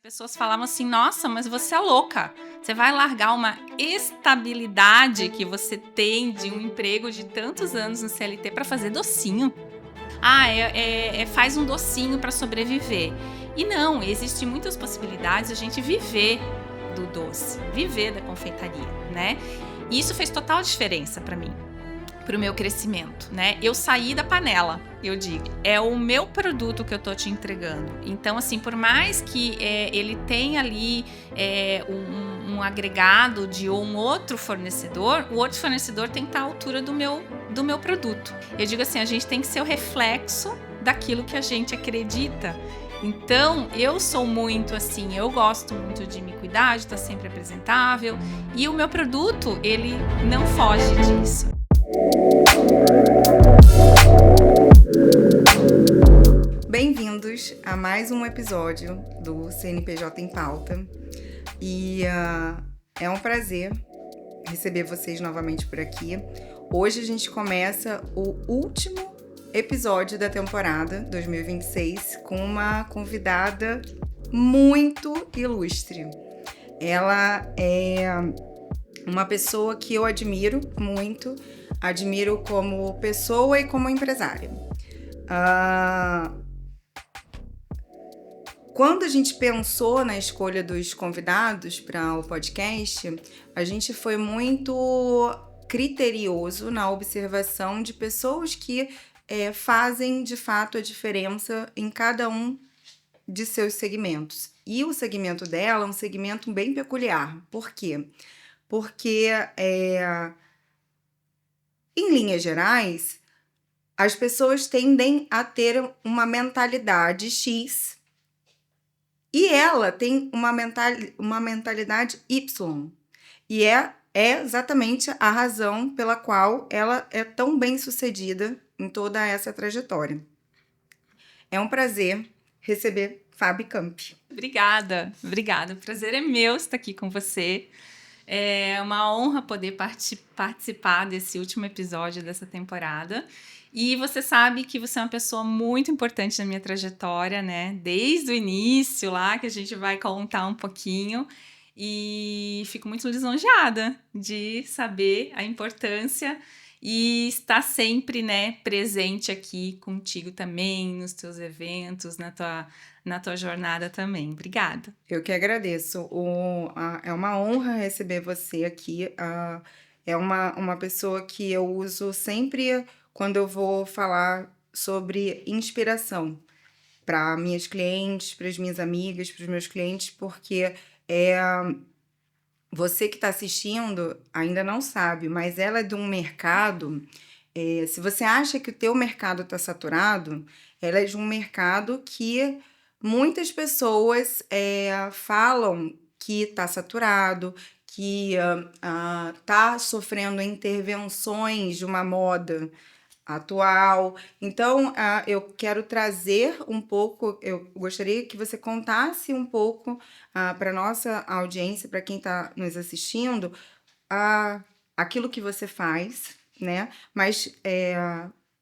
pessoas falavam assim, nossa, mas você é louca. Você vai largar uma estabilidade que você tem de um emprego de tantos anos no CLT para fazer docinho? Faz um docinho para sobreviver. E não, existem muitas possibilidades de a gente viver do doce, viver da confeitaria, né? E isso fez total diferença para mim, para o meu crescimento, né? Eu saí da panela, eu digo, é o meu produto que eu tô te entregando. Então, assim, por mais que ele tenha ali um agregado de um outro fornecedor, o outro fornecedor tem que estar à altura do meu produto. Eu digo assim, a gente tem que ser o reflexo daquilo que a gente acredita. Então, eu sou muito assim, eu gosto muito de me cuidar, de estar sempre apresentável, e o meu produto, ele não foge disso. Bem-vindos a mais um episódio do CNPJ em Pauta. E é um prazer receber vocês novamente por aqui. Hoje a gente começa o último episódio da temporada 2026 com uma convidada muito ilustre. Ela é uma pessoa que eu admiro muito, admiro como pessoa e como empresária. Quando a gente pensou na escolha dos convidados para o podcast, a gente foi muito criterioso na observação de pessoas que fazem de fato a diferença em cada um de seus segmentos. E o segmento dela é um segmento bem peculiar. Por quê? Porque, em linhas gerais, as pessoas tendem a ter uma mentalidade X e ela tem uma mentalidade Y. E é exatamente a razão pela qual ela é tão bem sucedida em toda essa trajetória. É um prazer receber Fabi Camp. Obrigada. O prazer é meu estar aqui com você. É uma honra poder participar desse último episódio dessa temporada. E você sabe que você é uma pessoa muito importante na minha trajetória, né? Desde o início lá, que a gente vai contar um pouquinho. E fico muito lisonjeada de saber a importância e estar sempre, né, presente aqui contigo também, nos teus eventos, na tua jornada também. Obrigada. Eu que agradeço. É uma honra receber você aqui. É uma pessoa que eu uso sempre quando eu vou falar sobre inspiração para minhas clientes, para as minhas amigas, para os meus clientes, porque você que está assistindo ainda não sabe, mas ela é de um mercado. Se você acha que o teu mercado está saturado, ela é de um mercado que muitas pessoas falam que está saturado, que está sofrendo intervenções de uma moda atual. Então, eu quero trazer um pouco, eu gostaria que você contasse um pouco para a nossa audiência, para quem está nos assistindo, aquilo que você faz, né? Mas,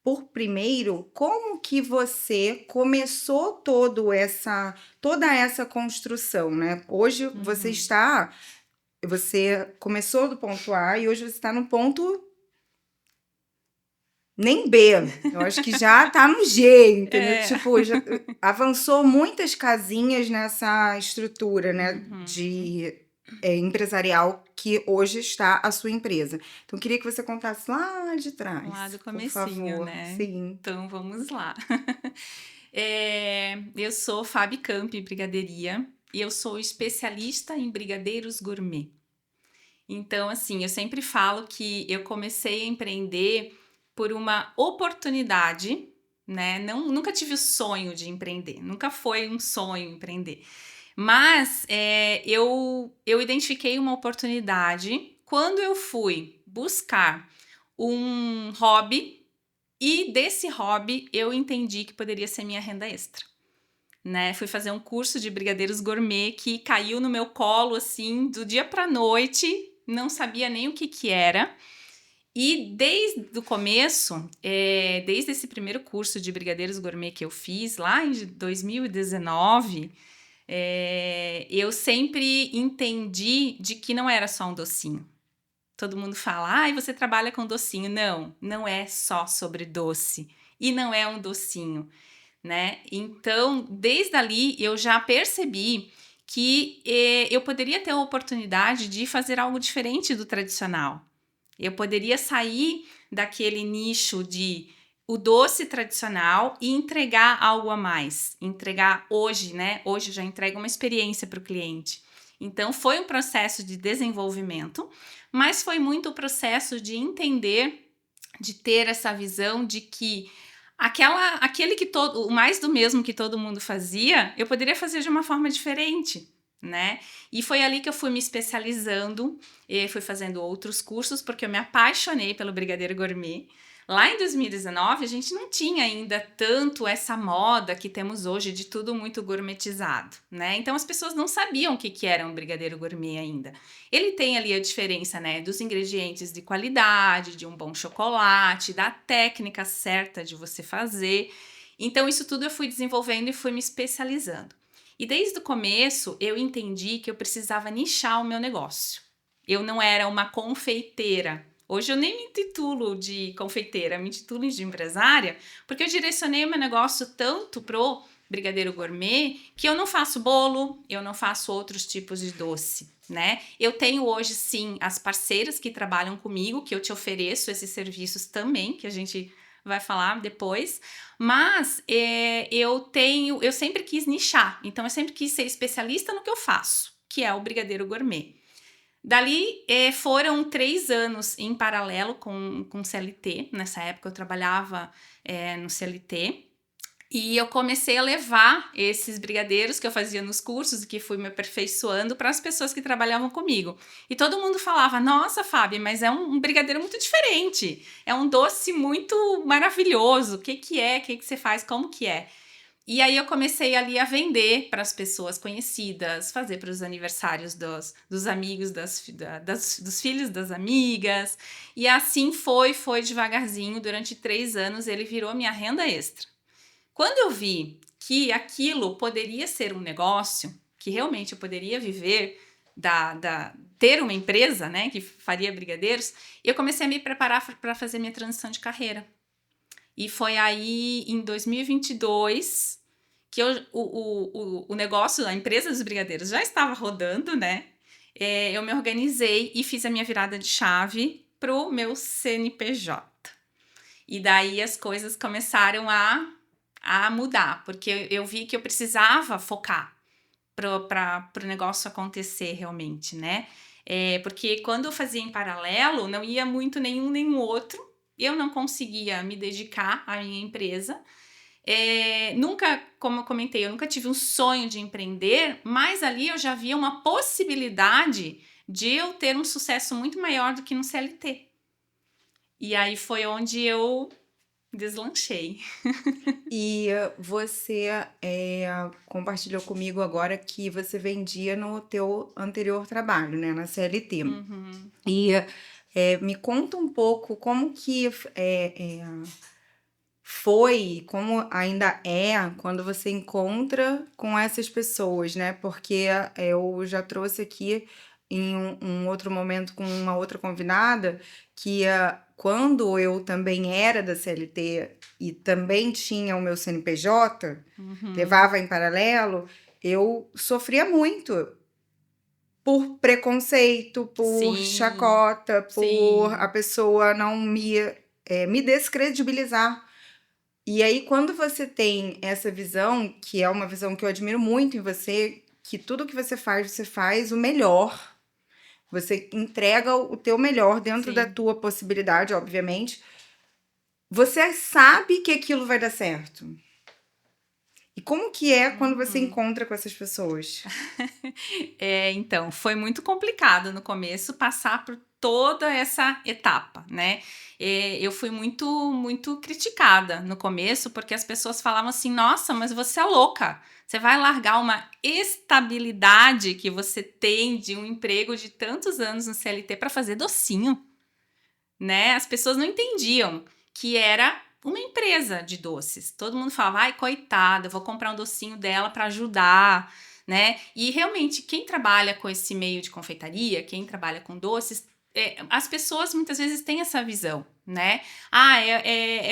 por primeiro, como que você começou toda essa construção, né? Hoje você começou do ponto A e hoje você está no ponto nem B. Eu acho que já tá no G, entendeu? Tipo, já avançou muitas casinhas nessa estrutura, né? De empresarial que hoje está a sua empresa. Então, eu queria que você contasse lá de trás. Lá do comecinho, por favor. né? Sim. Então, vamos lá. Eu sou Fabi Camp Brigadeiria e eu sou especialista em brigadeiros gourmet. Então, assim, eu sempre falo que eu comecei a empreender por uma oportunidade, né? Nunca tive o sonho de empreender, nunca foi um sonho empreender. Mas eu identifiquei uma oportunidade quando eu fui buscar um hobby e desse hobby eu entendi que poderia ser minha renda extra. Né? Fui fazer um curso de brigadeiros gourmet que caiu no meu colo assim do dia para noite, não sabia nem o que era. E desde o começo, desde esse primeiro curso de brigadeiros gourmet que eu fiz lá em 2019, Eu sempre entendi de que não era só um docinho. Todo mundo fala, ai, você trabalha com docinho. Não, não é só sobre doce. E não é um docinho, né? Então, desde ali, eu já percebi que eu poderia ter a oportunidade de fazer algo diferente do tradicional. Eu poderia sair daquele nicho de o doce tradicional e entregar algo a mais. Entregar hoje, né? Hoje eu já entrego uma experiência para o cliente. Então, foi um processo de desenvolvimento, mas foi muito o processo de entender, de ter essa visão de que aquele que o mais do mesmo que todo mundo fazia, eu poderia fazer de uma forma diferente, né? E foi ali que eu fui me especializando, e fui fazendo outros cursos, porque eu me apaixonei pelo Brigadeiro Gourmet. Lá em 2019, a gente não tinha ainda tanto essa moda que temos hoje de tudo muito gourmetizado, né? Então as pessoas não sabiam o que era um brigadeiro gourmet ainda. Ele tem ali a diferença, né, dos ingredientes de qualidade, de um bom chocolate, da técnica certa de você fazer. Então isso tudo eu fui desenvolvendo e fui me especializando. E desde o começo eu entendi que eu precisava nichar o meu negócio. Eu não era uma confeiteira. Hoje eu nem me intitulo de confeiteira, me intitulo de empresária, porque eu direcionei o meu negócio tanto pro brigadeiro gourmet que eu não faço bolo, eu não faço outros tipos de doce, né? Eu tenho hoje sim as parceiras que trabalham comigo, que eu te ofereço esses serviços também, que a gente vai falar depois, mas eu sempre quis nichar, então eu sempre quis ser especialista no que eu faço, que é o brigadeiro gourmet. Dali foram 3 anos em paralelo com CLT. Nessa época eu trabalhava no CLT. E eu comecei a levar esses brigadeiros que eu fazia nos cursos e que fui me aperfeiçoando para as pessoas que trabalhavam comigo. E todo mundo falava, nossa, Fábio, mas é um brigadeiro muito diferente. É um doce muito maravilhoso. O que que é? O que que você faz? Como que é? E aí eu comecei ali a vender para as pessoas conhecidas, fazer para os aniversários dos amigos, dos filhos das amigas. E assim foi devagarzinho. Durante 3 anos ele virou minha renda extra. Quando eu vi que aquilo poderia ser um negócio, que realmente eu poderia viver ter uma empresa, né, que faria brigadeiros, eu comecei a me preparar para fazer minha transição de carreira. E foi aí, em 2022, que o negócio, a empresa dos brigadeiros já estava rodando, né? Eu me organizei e fiz a minha virada de chave pro meu CNPJ. E daí as coisas começaram a mudar, porque eu vi que eu precisava focar para o negócio acontecer realmente, né? Porque quando eu fazia em paralelo, não ia muito nenhum nem o outro, eu não conseguia me dedicar à minha empresa. Nunca, como eu comentei, eu nunca tive um sonho de empreender, mas ali eu já via uma possibilidade de eu ter um sucesso muito maior do que no CLT. E aí foi onde eu deslanchei. E você compartilhou comigo agora que você vendia no teu anterior trabalho, né, na CLT. Uhum. E me conta um pouco como que foi, como ainda é, quando você encontra com essas pessoas, né? Porque eu já trouxe aqui em um outro momento com uma outra convidada que quando eu também era da CLT e também tinha o meu CNPJ, levava em paralelo, eu sofria muito por preconceito, por Sim, chacota, por a sim, pessoa não me descredibilizar. E aí, quando você tem essa visão, que é uma visão que eu admiro muito em você, que tudo que você faz o melhor. Você entrega o teu melhor dentro da sim. tua possibilidade, obviamente. Você sabe que aquilo vai dar certo. E como que é quando você Uhum. encontra com essas pessoas? Então, foi muito complicado no começo passar por toda essa etapa, né? Eu fui muito criticada no começo, porque as pessoas falavam assim: nossa, mas você é louca. Você vai largar uma estabilidade que você tem de um emprego de tantos anos no CLT para fazer docinho, né? As pessoas não entendiam que era uma empresa de doces. Todo mundo falava: ai, coitada, eu vou comprar um docinho dela para ajudar, né? E realmente, quem trabalha com esse meio de confeitaria, quem trabalha com doces, as pessoas muitas vezes têm essa visão, né?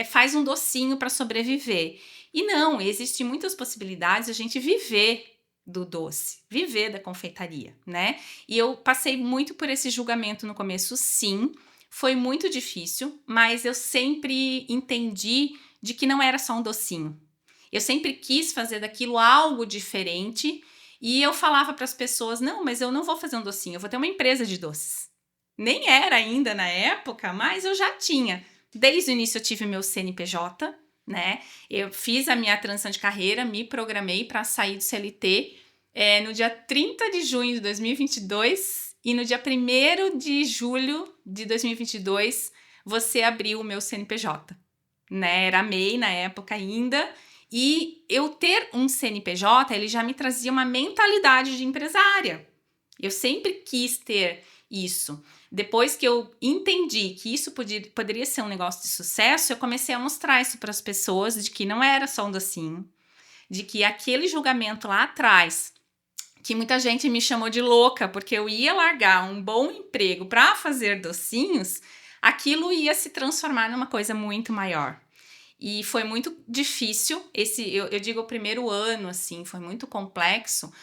Faz um docinho para sobreviver. E não, existem muitas possibilidades de a gente viver do doce, viver da confeitaria, né? E eu passei muito por esse julgamento no começo, sim. Foi muito difícil, mas eu sempre entendi de que não era só um docinho. Eu sempre quis fazer daquilo algo diferente e eu falava para as pessoas, não, mas eu não vou fazer um docinho, eu vou ter uma empresa de doces. Nem era ainda na época, mas eu já tinha. Desde o início eu tive meu CNPJ, né? Eu fiz a minha transição de carreira, me programei para sair do CLT no dia 30 de junho de 2022 e no dia 1º de julho de 2022 você abriu o meu CNPJ, né? Era MEI na época ainda. E eu ter um CNPJ, ele já me trazia uma mentalidade de empresária. Eu sempre quis ter isso. Depois que eu entendi que isso poderia ser um negócio de sucesso, eu comecei a mostrar isso para as pessoas, de que não era só um docinho, de que aquele julgamento lá atrás, que muita gente me chamou de louca, porque eu ia largar um bom emprego para fazer docinhos, aquilo ia se transformar numa coisa muito maior. E foi muito difícil, eu digo o primeiro ano, assim, foi muito complexo,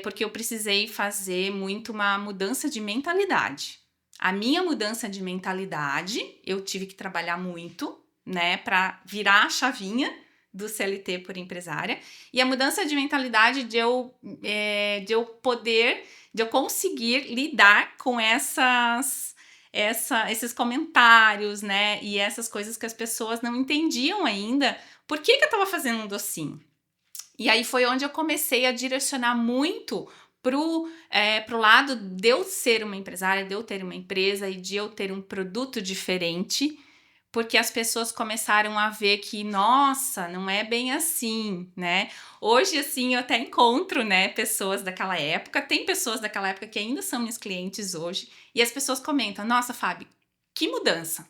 porque eu precisei fazer muito uma mudança de mentalidade. A minha mudança de mentalidade, eu tive que trabalhar muito, né, para virar a chavinha do CLT por empresária, e a mudança de mentalidade de eu conseguir lidar com esses comentários, né? E essas coisas que as pessoas não entendiam ainda. Por que eu estava fazendo um docinho? E aí foi onde eu comecei a direcionar muito pro lado de eu ser uma empresária, de eu ter uma empresa e de eu ter um produto diferente, porque as pessoas começaram a ver que, nossa, não é bem assim, né? Hoje, assim, eu até encontro, né, pessoas daquela época, tem pessoas daquela época que ainda são minhas clientes hoje, e as pessoas comentam, nossa, Fábio, que mudança!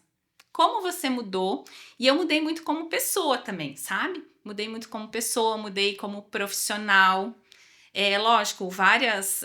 Como você mudou? E eu mudei muito como pessoa também, sabe? Mudei muito como pessoa, mudei como profissional. Lógico, várias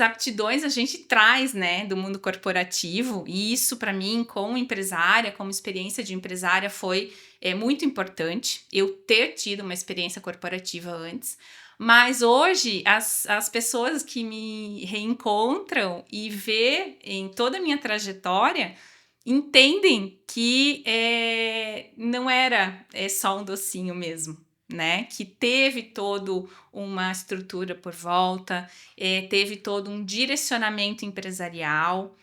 aptidões a gente traz, né, do mundo corporativo, e isso para mim, como empresária, como experiência de empresária, foi muito importante, eu ter tido uma experiência corporativa antes, mas hoje as pessoas que me reencontram e vê em toda a minha trajetória, entendem que não era só um docinho mesmo, né? Que teve todo uma estrutura por volta, teve todo um direcionamento empresarial.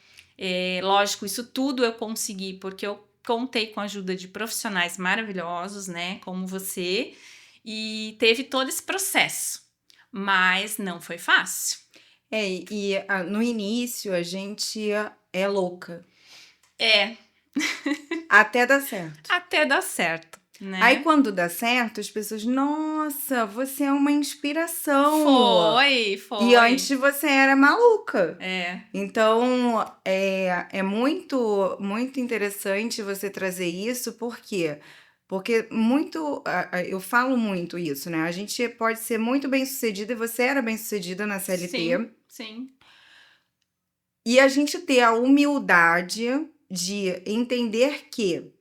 Lógico, isso tudo eu consegui porque eu contei com a ajuda de profissionais maravilhosos, né? Como você, e teve todo esse processo, mas não foi fácil. No início a gente é louca. É. Até dar certo. Até dar certo, né? Aí quando dá certo, as pessoas, nossa, você é uma inspiração. Foi. E antes você era maluca. É. Então, é muito, muito interessante você trazer isso, por quê? Porque eu falo muito isso, né? A gente pode ser muito bem-sucedida, e você era bem-sucedida na CLT. Sim. E a gente ter a humildade de entender que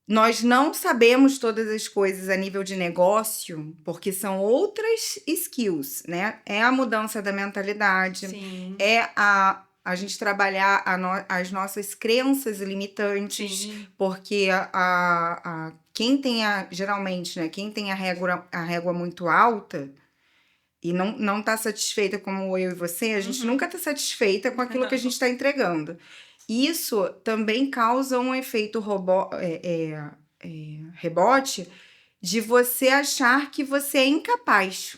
nós não sabemos todas as coisas a nível de negócio, porque são outras skills, né? É a mudança da mentalidade, Sim. é a gente trabalhar as nossas crenças limitantes, Sim. porque quem tem geralmente, né? Quem tem a régua muito alta e não está satisfeita como eu e você, a gente nunca está satisfeita com aquilo que a gente está entregando. Isso também causa um efeito rebote de você achar que você é incapaz.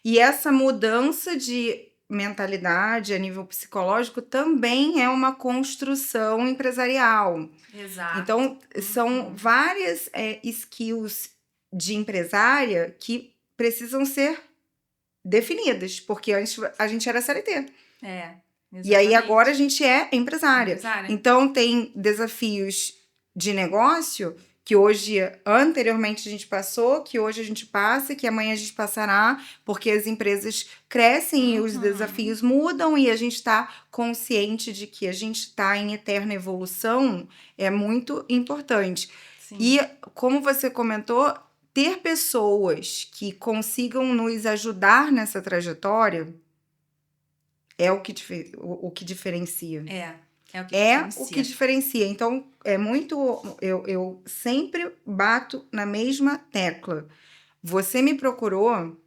E essa mudança de mentalidade a nível psicológico também é uma construção empresarial. Exato. Então, são várias skills de empresária que precisam ser definidas, porque antes a gente era CLT. Exatamente. E aí agora a gente é empresária. Então tem desafios de negócio que hoje, anteriormente a gente passou, que hoje a gente passa, que amanhã a gente passará, porque as empresas crescem e os desafios mudam e a gente está consciente de que a gente está em eterna evolução é muito importante. Sim. E como você comentou, ter pessoas que consigam nos ajudar nessa trajetória é o que diferencia. É o que É diferencia. o que diferencia. Então, é muito. Eu sempre bato na mesma tecla. Você me procurou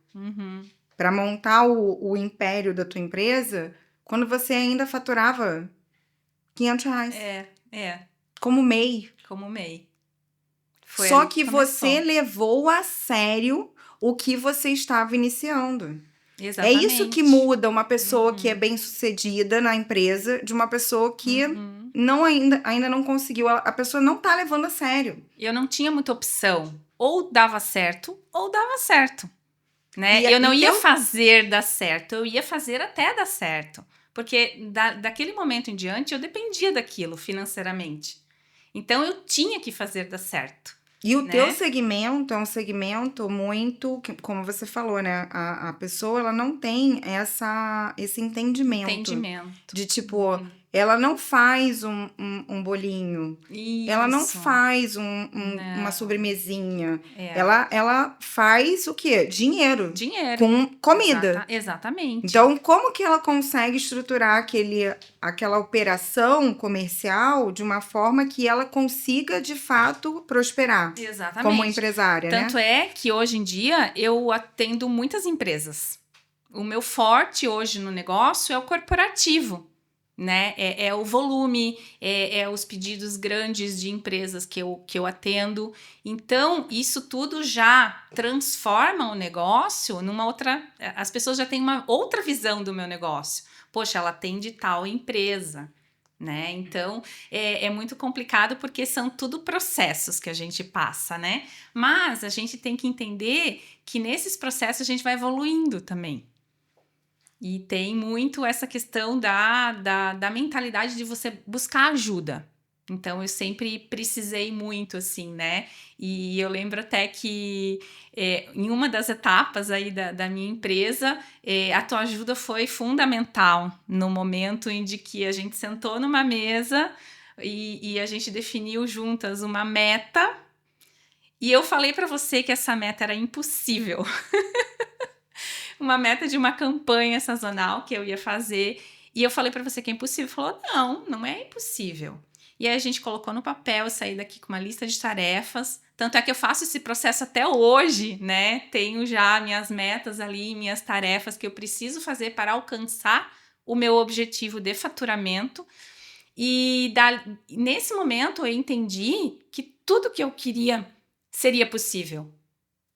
para montar o império da tua empresa quando você ainda faturava R$500 como MEI. Como MEI. Foi Só ali que começou. você levou a sério o que você estava iniciando. Exatamente. É isso que muda uma pessoa que é bem-sucedida na empresa de uma pessoa que ainda não conseguiu. A pessoa não tá levando a sério. Eu não tinha muita opção. Ou dava certo, né? E eu não ia fazer dar certo, eu ia fazer até dar certo. Porque daquele momento em diante eu dependia daquilo financeiramente. Então eu tinha que fazer dar certo. E o teu segmento é um segmento muito, como você falou, né? A pessoa, ela não tem esse entendimento. De tipo, ela não faz um bolinho. Isso. Ela não faz uma sobremesinha. Ela faz o quê? Dinheiro. Com comida. Exatamente. Então, como que ela consegue estruturar aquela operação comercial de uma forma que ela consiga, de fato, prosperar? Exatamente. Como empresária, Tanto é que hoje em dia eu atendo muitas empresas. O meu forte hoje no negócio é o corporativo, né? É o volume, é os pedidos grandes de empresas que eu atendo. Então, isso tudo já transforma o negócio numa outra... As pessoas já têm uma outra visão do meu negócio. Poxa, ela atende tal empresa, né? Então, é muito complicado porque são tudo processos que a gente passa, né? Mas a gente tem que entender que nesses processos a gente vai evoluindo também. E tem muito essa questão da mentalidade de você buscar ajuda. Então, eu sempre precisei muito, assim, né? E eu lembro até que em uma das etapas aí da minha empresa, a tua ajuda foi fundamental no momento em que a gente sentou numa mesa e a gente definiu juntas uma meta. E eu falei para você que essa meta era impossível. Uma meta de uma campanha sazonal que eu ia fazer. E eu falei para você que é impossível. Falou, não é impossível. E aí a gente colocou no papel, eu saí daqui com uma lista de tarefas. Tanto é que eu faço esse processo até hoje, né? Tenho já minhas metas ali, minhas tarefas que eu preciso fazer para alcançar o meu objetivo de faturamento. E nesse momento eu entendi que tudo que eu queria seria possível.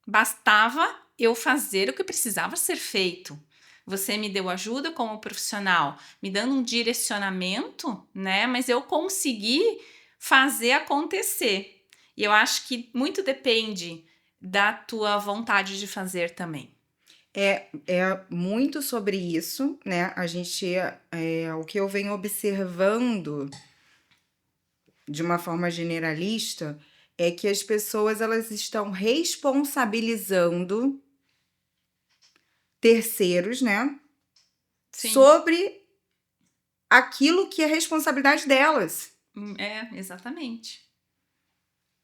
Bastava eu fazer o que precisava ser feito. Você me deu ajuda como profissional, me dando um direcionamento, né? Mas eu consegui fazer acontecer. E eu acho que muito depende da tua vontade de fazer também. É muito sobre isso, né? O que eu venho observando de uma forma generalista é que as pessoas, elas estão responsabilizando terceiros, né? Sim. Sobre aquilo que é responsabilidade delas. Exatamente.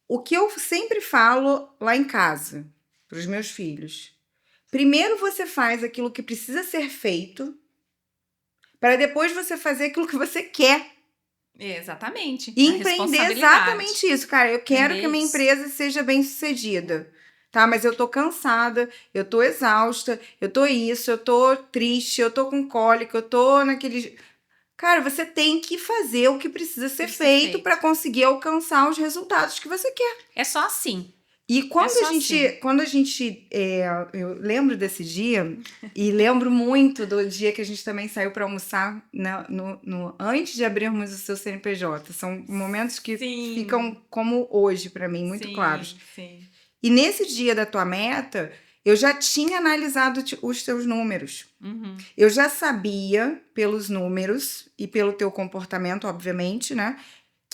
O que eu sempre falo lá em casa, para os meus filhos. Primeiro você faz aquilo que precisa ser feito, para depois você fazer aquilo que você quer. Exatamente. E empreender exatamente isso, cara. Eu quero que a minha empresa seja bem-sucedida. Tá, mas eu tô cansada, eu tô exausta, eu tô isso, eu tô triste, eu tô com cólica, eu tô naquele... Cara, você tem que fazer o que precisa ser feito para conseguir alcançar os resultados que você quer. É só assim. E quando a gente eu lembro desse dia e lembro muito do dia que a gente também saiu para almoçar antes de abrirmos o seu CNPJ. São momentos que ficam como hoje para mim, muito claros. Sim. E nesse dia da tua meta, eu já tinha analisado os teus números. Eu já sabia, pelos números e pelo teu comportamento, obviamente, né?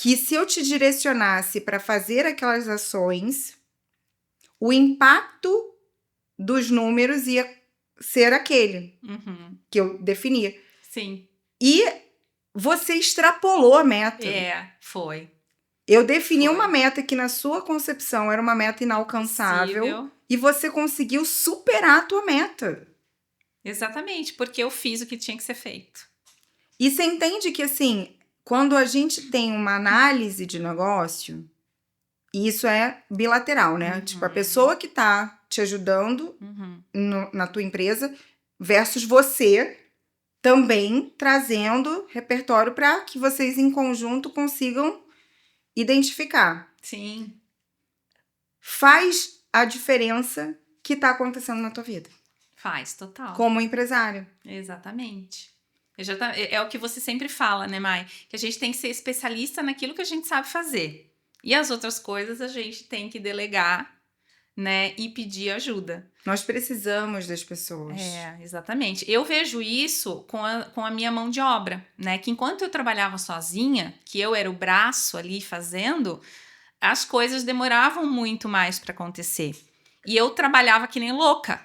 que se eu te direcionasse para fazer aquelas ações, o impacto dos números ia ser aquele Uhum. que eu defini. Sim. E você extrapolou a meta. Foi. Eu defini Foi. uma meta que na sua concepção era uma meta inalcançável Possível. e você conseguiu superar a tua meta. Exatamente, porque eu fiz o que tinha que ser feito. E você entende que, assim, quando a gente tem uma análise de negócio, isso é bilateral, né? Tipo, a pessoa que tá te ajudando na tua empresa versus você também trazendo repertório para que vocês em conjunto consigam identificar. Sim. Faz a diferença que tá acontecendo na tua vida. Faz, total. Como empresário. Exatamente. É o que você sempre fala, né, Mai? Que a gente tem que ser especialista naquilo que a gente sabe fazer. E as outras coisas a gente tem que delegar, né? E pedir ajuda. Nós precisamos das pessoas. Exatamente. Eu vejo isso com a minha mão de obra, né? Que enquanto eu trabalhava sozinha, que eu era o braço ali fazendo, as coisas demoravam muito mais para acontecer. E eu trabalhava que nem louca.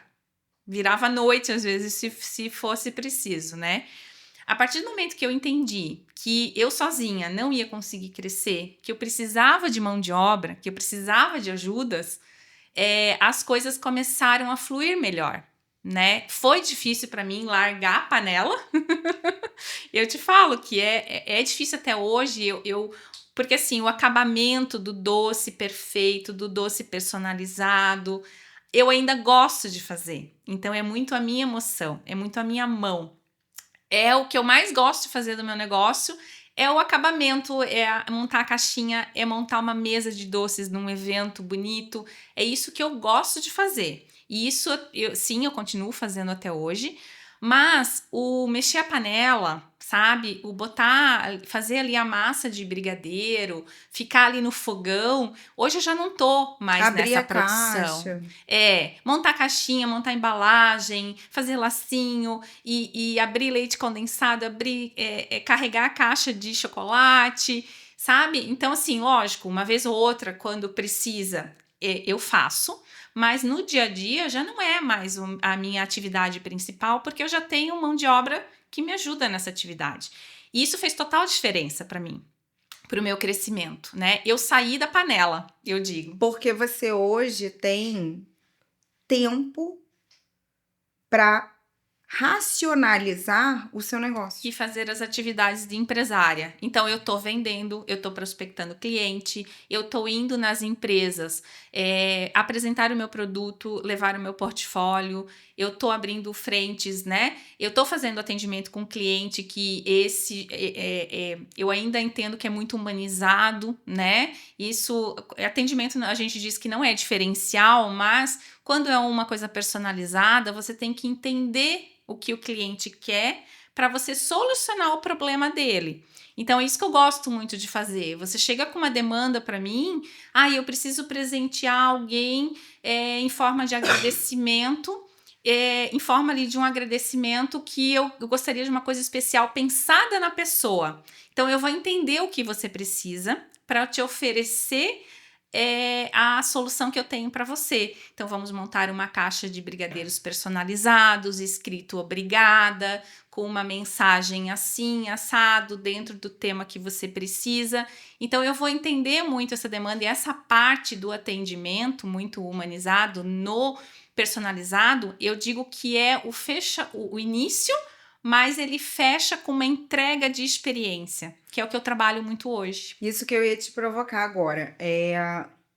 Virava à noite, às vezes, se fosse preciso, né? A partir do momento que eu entendi que eu sozinha não ia conseguir crescer, que eu precisava de mão de obra, que eu precisava de ajudas, as coisas começaram a fluir melhor, né? Foi difícil para mim largar a panela. Eu te falo que é difícil até hoje, porque assim, o acabamento do doce perfeito, do doce personalizado, eu ainda gosto de fazer. Então é muito a minha emoção, é muito a minha mão. É o que eu mais gosto de fazer do meu negócio, é o acabamento, montar a caixinha, é montar uma mesa de doces num evento bonito. É isso que eu gosto de fazer. E isso, sim, eu continuo fazendo até hoje. Mas o mexer a panela, sabe? O fazer ali a massa de brigadeiro, ficar ali no fogão. Hoje eu já não tô mais Abrir nessa a produção. caixa. Montar caixinha, montar embalagem, fazer lacinho e abrir leite condensado, carregar a caixa de chocolate, sabe? Então, assim, lógico, uma vez ou outra, quando precisa, eu faço. Mas no dia a dia já não é mais a minha atividade principal, porque eu já tenho mão de obra que me ajuda nessa atividade. E isso fez total diferença para mim, para o meu crescimento, né? Eu saí da panela, eu digo. Porque você hoje tem tempo para racionalizar o seu negócio. E fazer as atividades de empresária. Então, eu estou vendendo, eu estou prospectando cliente, eu estou indo nas empresas apresentar o meu produto, levar o meu portfólio, eu estou abrindo frentes, né? Eu estou fazendo atendimento com cliente que eu ainda entendo que é muito humanizado, né? Isso, atendimento, a gente diz que não é diferencial, mas quando é uma coisa personalizada, você tem que entender o que o cliente quer para você solucionar o problema dele. Então, é isso que eu gosto muito de fazer. Você chega com uma demanda para mim, eu preciso presentear alguém em forma de agradecimento, em forma ali de um agradecimento que eu gostaria de uma coisa especial pensada na pessoa. Então, eu vou entender o que você precisa para te oferecer a solução que eu tenho para você. Então, vamos montar uma caixa de brigadeiros personalizados, escrito obrigada, com uma mensagem assim, assado, dentro do tema que você precisa. Então, eu vou entender muito essa demanda e essa parte do atendimento muito humanizado no personalizado, eu digo que é o início, mas ele fecha com uma entrega de experiência, que é o que eu trabalho muito hoje. Isso que eu ia te provocar agora.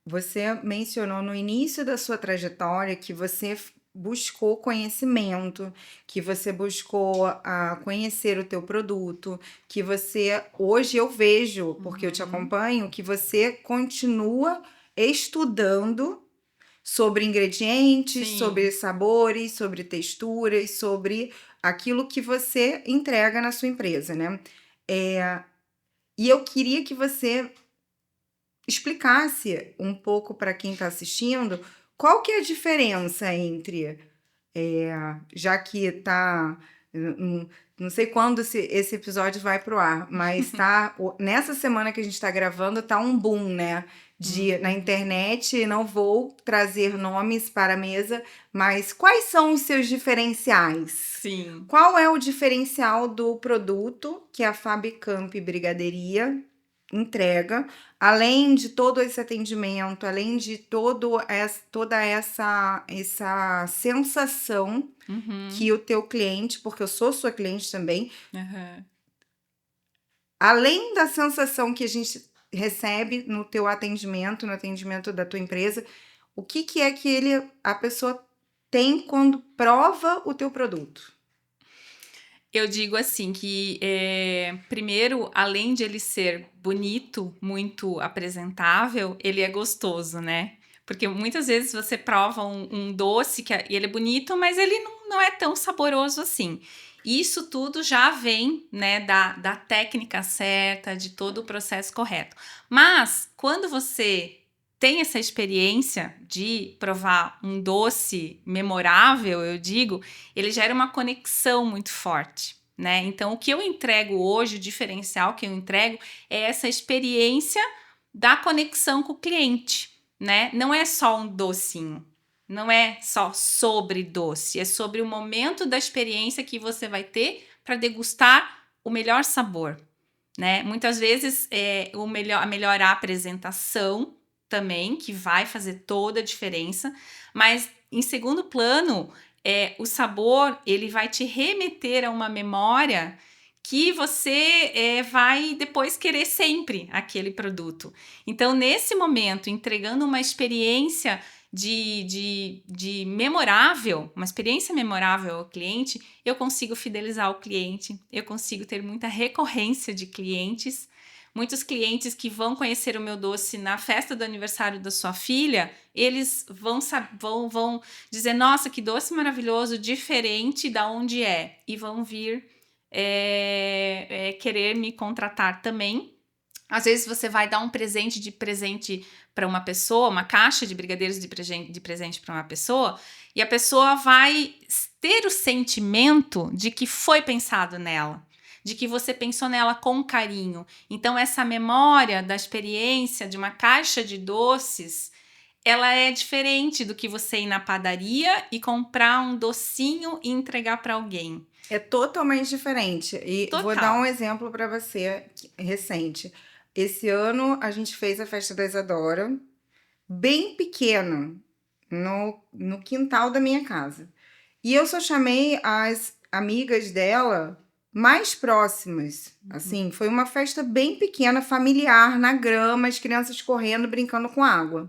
Você mencionou no início da sua trajetória que você buscou conhecimento, que você buscou conhecer o teu produto, que você, hoje eu vejo, porque eu te acompanho, que você continua estudando sobre ingredientes, Sim. sobre sabores, sobre texturas, sobre aquilo que você entrega na sua empresa, né? E eu queria que você explicasse um pouco para quem está assistindo qual que é a diferença entre, já que está Não sei quando esse episódio vai pro ar, mas nessa semana que a gente tá gravando, tá um boom, né? Na internet, não vou trazer nomes para a mesa, mas quais são os seus diferenciais? Sim. Qual é o diferencial do produto que a Fabicamp Brigadeiria entrega, além de todo esse atendimento, além de toda essa sensação que o teu cliente, porque eu sou sua cliente também, além da sensação que a gente recebe no teu atendimento, no atendimento da tua empresa, o que é que a pessoa tem quando prova o teu produto? Eu digo assim que, primeiro, além de ele ser bonito, muito apresentável, ele é gostoso, né? Porque muitas vezes você prova um doce e ele é bonito, mas ele não é tão saboroso assim. Isso tudo já vem, né, da técnica certa, de todo o processo correto. Mas, quando você tem essa experiência de provar um doce memorável, eu digo, ele gera uma conexão muito forte, né? Então, o que eu entrego hoje, o diferencial que eu entrego é essa experiência da conexão com o cliente, né? Não é só um docinho, não é só sobre doce, é sobre o momento da experiência que você vai ter para degustar o melhor sabor, né? Muitas vezes a melhor apresentação também, que vai fazer toda a diferença, mas em segundo plano, o sabor ele vai te remeter a uma memória que você vai depois querer sempre aquele produto. Então, nesse momento, entregando uma experiência de memorável, uma experiência memorável ao cliente, eu consigo fidelizar o cliente, eu consigo ter muita recorrência de clientes. Muitos clientes que vão conhecer o meu doce na festa do aniversário da sua filha, eles vão dizer, nossa, que doce maravilhoso, diferente da onde é. E vão vir querer me contratar também. Às vezes você vai dar um presente para uma pessoa, uma caixa de brigadeiros de presente para uma pessoa, e a pessoa vai ter o sentimento de que foi pensado nela, de que você pensou nela com carinho. Então, essa memória da experiência de uma caixa de doces, ela é diferente do que você ir na padaria e comprar um docinho e entregar para alguém. É totalmente diferente. E vou dar um exemplo para você recente. Esse ano a gente fez a festa da Isadora, bem pequena, no quintal da minha casa. E eu só chamei as amigas dela mais próximas. Assim, foi uma festa bem pequena, familiar, na grama, as crianças correndo, brincando com água.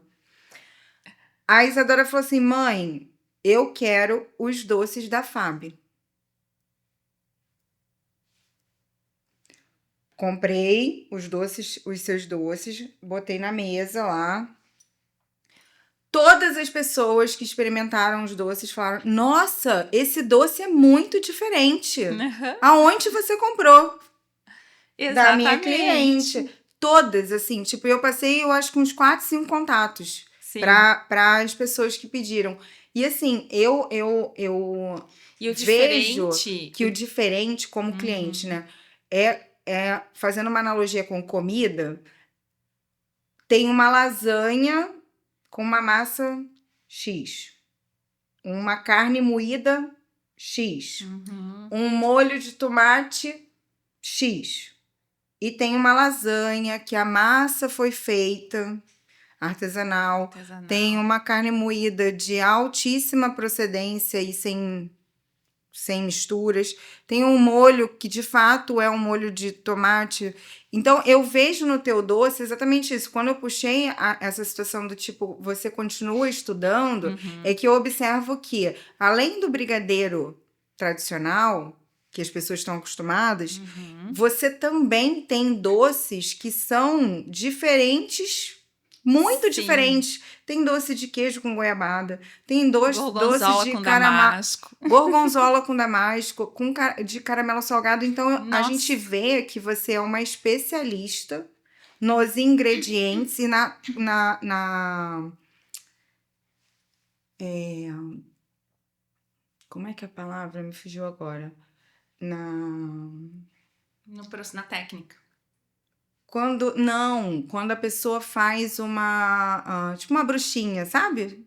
A Isadora falou assim: mãe, eu quero os doces da Fábio. Comprei os seus doces, botei na mesa lá. Todas as pessoas que experimentaram os doces falaram: nossa, esse doce é muito diferente. Aonde você comprou? Exatamente. Da minha cliente. Todas, assim, tipo, eu passei, eu acho que uns 4, 5 contatos para as pessoas que pediram. E assim, eu vejo que o diferente como cliente, né? Fazendo uma analogia com comida, tem uma lasanha com uma massa X, uma carne moída X, um molho de tomate X, e tem uma lasanha que a massa foi feita artesanal, tem uma carne moída de altíssima procedência e sem misturas, tem um molho que de fato é um molho de tomate. Então eu vejo no teu doce exatamente isso. Quando eu puxei essa situação do tipo, você continua estudando, é que eu observo que, além do brigadeiro tradicional, que as pessoas estão acostumadas, você também tem doces que são diferentes, muito diferentes. Tem doce de queijo com goiabada, tem doces de damasco. Gorgonzola com damasco, de caramelo salgado. Então, a gente vê que você é uma especialista nos ingredientes e como é que é a palavra? Me fugiu agora. na Na técnica. quando a pessoa faz tipo uma bruxinha, sabe?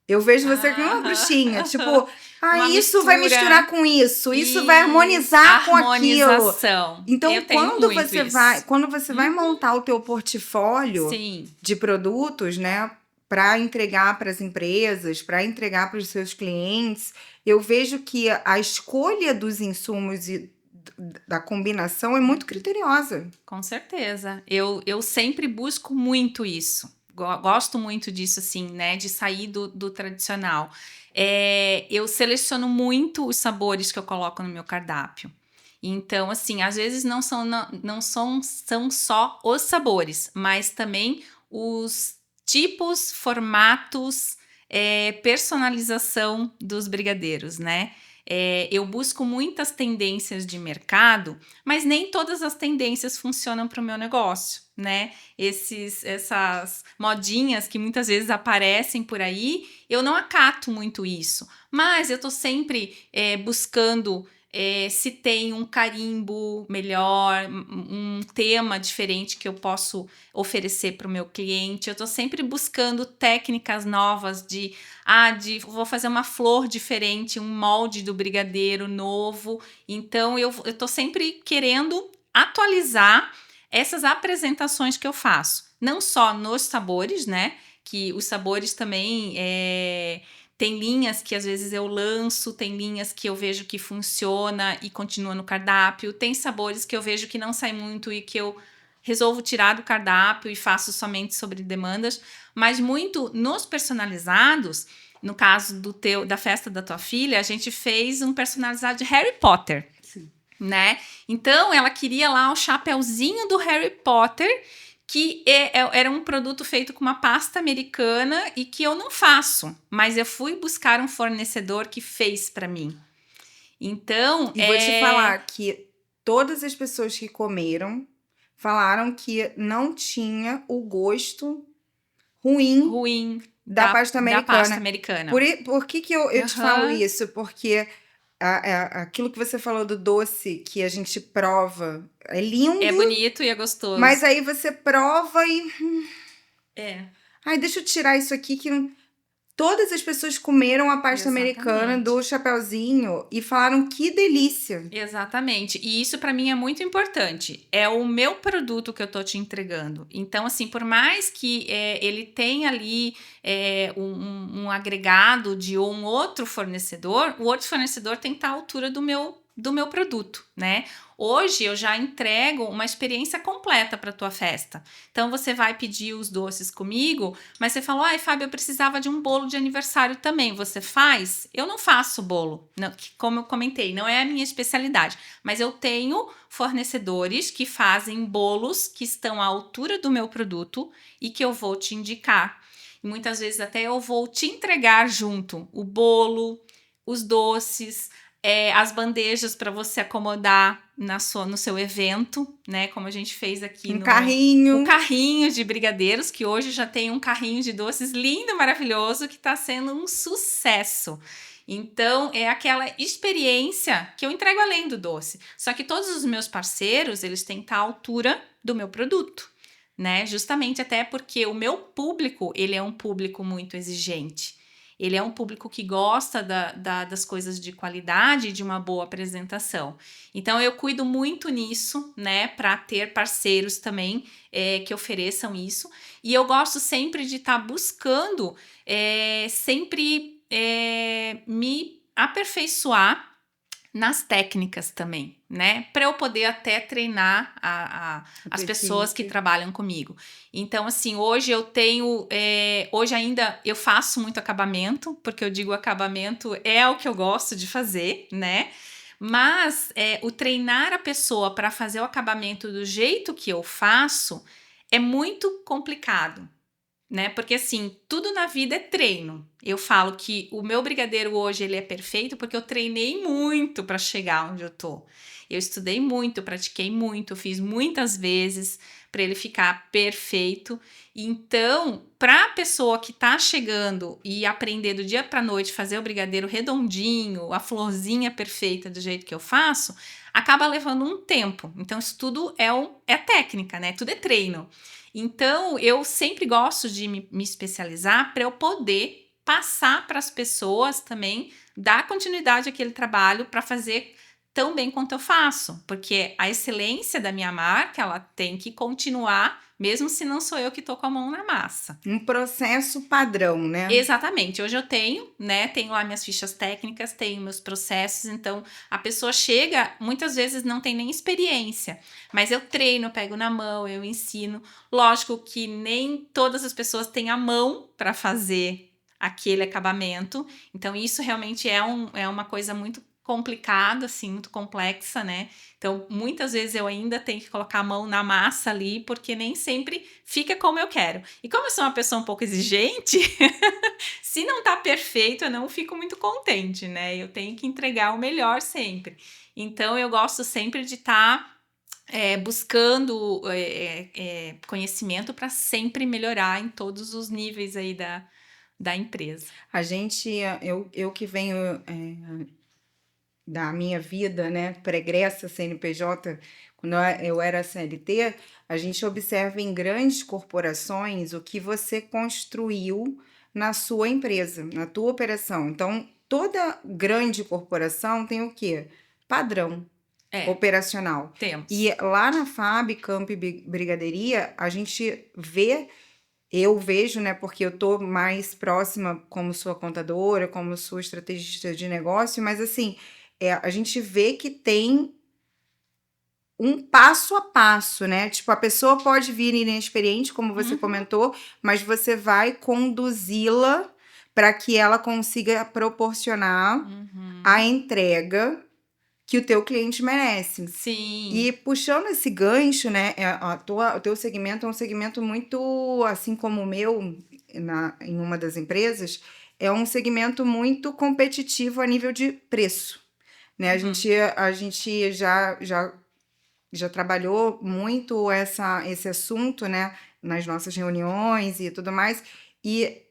Eu vejo você como uma bruxinha, tipo, Uma isso vai misturar mistura. com isso vai Isso, harmonizar com aquilo. harmonização. Então, Eu tenho muito isso. quando você vai montar o teu portfólio Sim, de produtos, né, para entregar para as empresas, para entregar para os seus clientes, eu vejo que a escolha dos insumos e da combinação é muito criteriosa. com certeza. Eu sempre busco muito isso. Gosto muito disso, assim, né? De sair do tradicional. Eu seleciono muito os sabores que eu coloco no meu cardápio. Então, assim, às vezes não são só os sabores, mas também os tipos, formatos, personalização dos brigadeiros, né? Eu busco muitas tendências de mercado, mas nem todas as tendências funcionam para o meu negócio, né? Essas modinhas que muitas vezes aparecem por aí, eu não acato muito isso, mas eu tô sempre buscando se tem um carimbo melhor, um tema diferente que eu posso oferecer para o meu cliente. Eu tô sempre buscando técnicas novas vou fazer uma flor diferente, um molde do brigadeiro novo. Então, eu tô sempre querendo atualizar essas apresentações que eu faço. Não só nos sabores, né? Que os sabores também tem linhas que às vezes eu lanço, tem linhas que eu vejo que funciona e continua no cardápio, tem sabores que eu vejo que não sai muito e que eu resolvo tirar do cardápio e faço somente sobre demandas, mas muito nos personalizados. No caso da festa da tua filha, a gente fez um personalizado de Harry Potter. Sim. Né? Então, ela queria lá o chapeuzinho do Harry Potter, que era um produto feito com uma pasta americana e que eu não faço, mas eu fui buscar um fornecedor que fez para mim. Então, E vou te falar que todas as pessoas que comeram falaram que não tinha o gosto ruim da pasta americana. Por que eu te falo isso? Porque aquilo que você falou do doce que a gente prova é lindo. É bonito e é gostoso. Mas aí você prova e... Ai, deixa eu tirar isso aqui que... Todas as pessoas comeram a pasta americana do Chapeuzinho e falaram que delícia. Exatamente. E isso para mim é muito importante. É o meu produto que eu tô te entregando. Então, assim, por mais que ele tenha ali um agregado de um outro fornecedor, o outro fornecedor tem que estar à altura do meu produto, né? Hoje eu já entrego uma experiência completa para tua festa. Então você vai pedir os doces comigo, mas você falou: "Ai, Fábio, eu precisava de um bolo de aniversário também. Você faz?" Eu não faço bolo, não, como eu comentei, não é a minha especialidade, mas eu tenho fornecedores que fazem bolos que estão à altura do meu produto e que eu vou te indicar. E muitas vezes até eu vou te entregar junto o bolo, os doces, as bandejas para você acomodar no seu evento, né? Como a gente fez aqui carrinho. Um carrinho de brigadeiros, que hoje já tem um carrinho de doces lindo, maravilhoso, que está sendo um sucesso. Então, é aquela experiência que eu entrego além do doce. Só que todos os meus parceiros, eles têm que estar à altura do meu produto, né? Justamente até porque o meu público, ele é um público muito exigente. Ele é um público que gosta das coisas de qualidade e de uma boa apresentação. Então, eu cuido muito nisso, né? Para ter parceiros também que ofereçam isso. E eu gosto sempre de estar buscando me aperfeiçoar nas técnicas também, né? Para eu poder até treinar as pessoas que trabalham comigo. Então, assim, hoje eu tenho... hoje ainda eu faço muito acabamento, porque eu digo acabamento é o que eu gosto de fazer, né? Mas o treinar a pessoa para fazer o acabamento do jeito que eu faço é muito complicado, né? Porque, assim, tudo na vida é treino. Eu falo que o meu brigadeiro hoje ele é perfeito porque eu treinei muito para chegar onde eu tô. Eu estudei muito, pratiquei muito, fiz muitas vezes para ele ficar perfeito. Então, para a pessoa que tá chegando e aprender do dia para noite fazer o brigadeiro redondinho, a florzinha perfeita do jeito que eu faço, acaba levando um tempo. Então, isso tudo é técnica, né? Tudo é treino. Então, eu sempre gosto de me especializar para eu poder passar para as pessoas também, dar continuidade àquele trabalho para fazer tão bem quanto eu faço, porque a excelência da minha marca, ela tem que continuar, mesmo se não sou eu que tô com a mão na massa. Um processo padrão, né? Exatamente. Hoje eu tenho, né? Tenho lá minhas fichas técnicas, tenho meus processos. Então, a pessoa chega, muitas vezes não tem nem experiência, mas eu treino, eu pego na mão, eu ensino. Lógico que nem todas as pessoas têm a mão para fazer aquele acabamento. Então, isso realmente é uma coisa muito complicada, assim, muito complexa, né? Então, muitas vezes eu ainda tenho que colocar a mão na massa ali, porque nem sempre fica como eu quero. E como eu sou uma pessoa um pouco exigente, se não tá perfeito, eu não fico muito contente, né? Eu tenho que entregar o melhor sempre. Então, eu gosto sempre de estar buscando conhecimento para sempre melhorar em todos os níveis aí da empresa. A gente, eu que venho da minha vida, né, pregressa CNPJ, quando eu era CLT, a gente observa em grandes corporações o que você construiu na sua empresa, na tua operação. Então, toda grande corporação tem o quê? Padrão operacional. Temos. E lá na FAB, Camp Brigadeiria, a gente vê, eu vejo, né, porque eu tô mais próxima como sua contadora, como sua estrategista de negócio, mas assim, a gente vê que tem um passo a passo, né? Tipo, a pessoa pode vir inexperiente, como você comentou, mas você vai conduzi-la para que ela consiga proporcionar a entrega que o teu cliente merece. Sim. E puxando esse gancho, né? O teu segmento é um segmento muito, assim como o meu, em uma das empresas, é um segmento muito competitivo a nível de preço. Né? A gente já trabalhou muito esse assunto, né? Nas nossas reuniões e tudo mais. E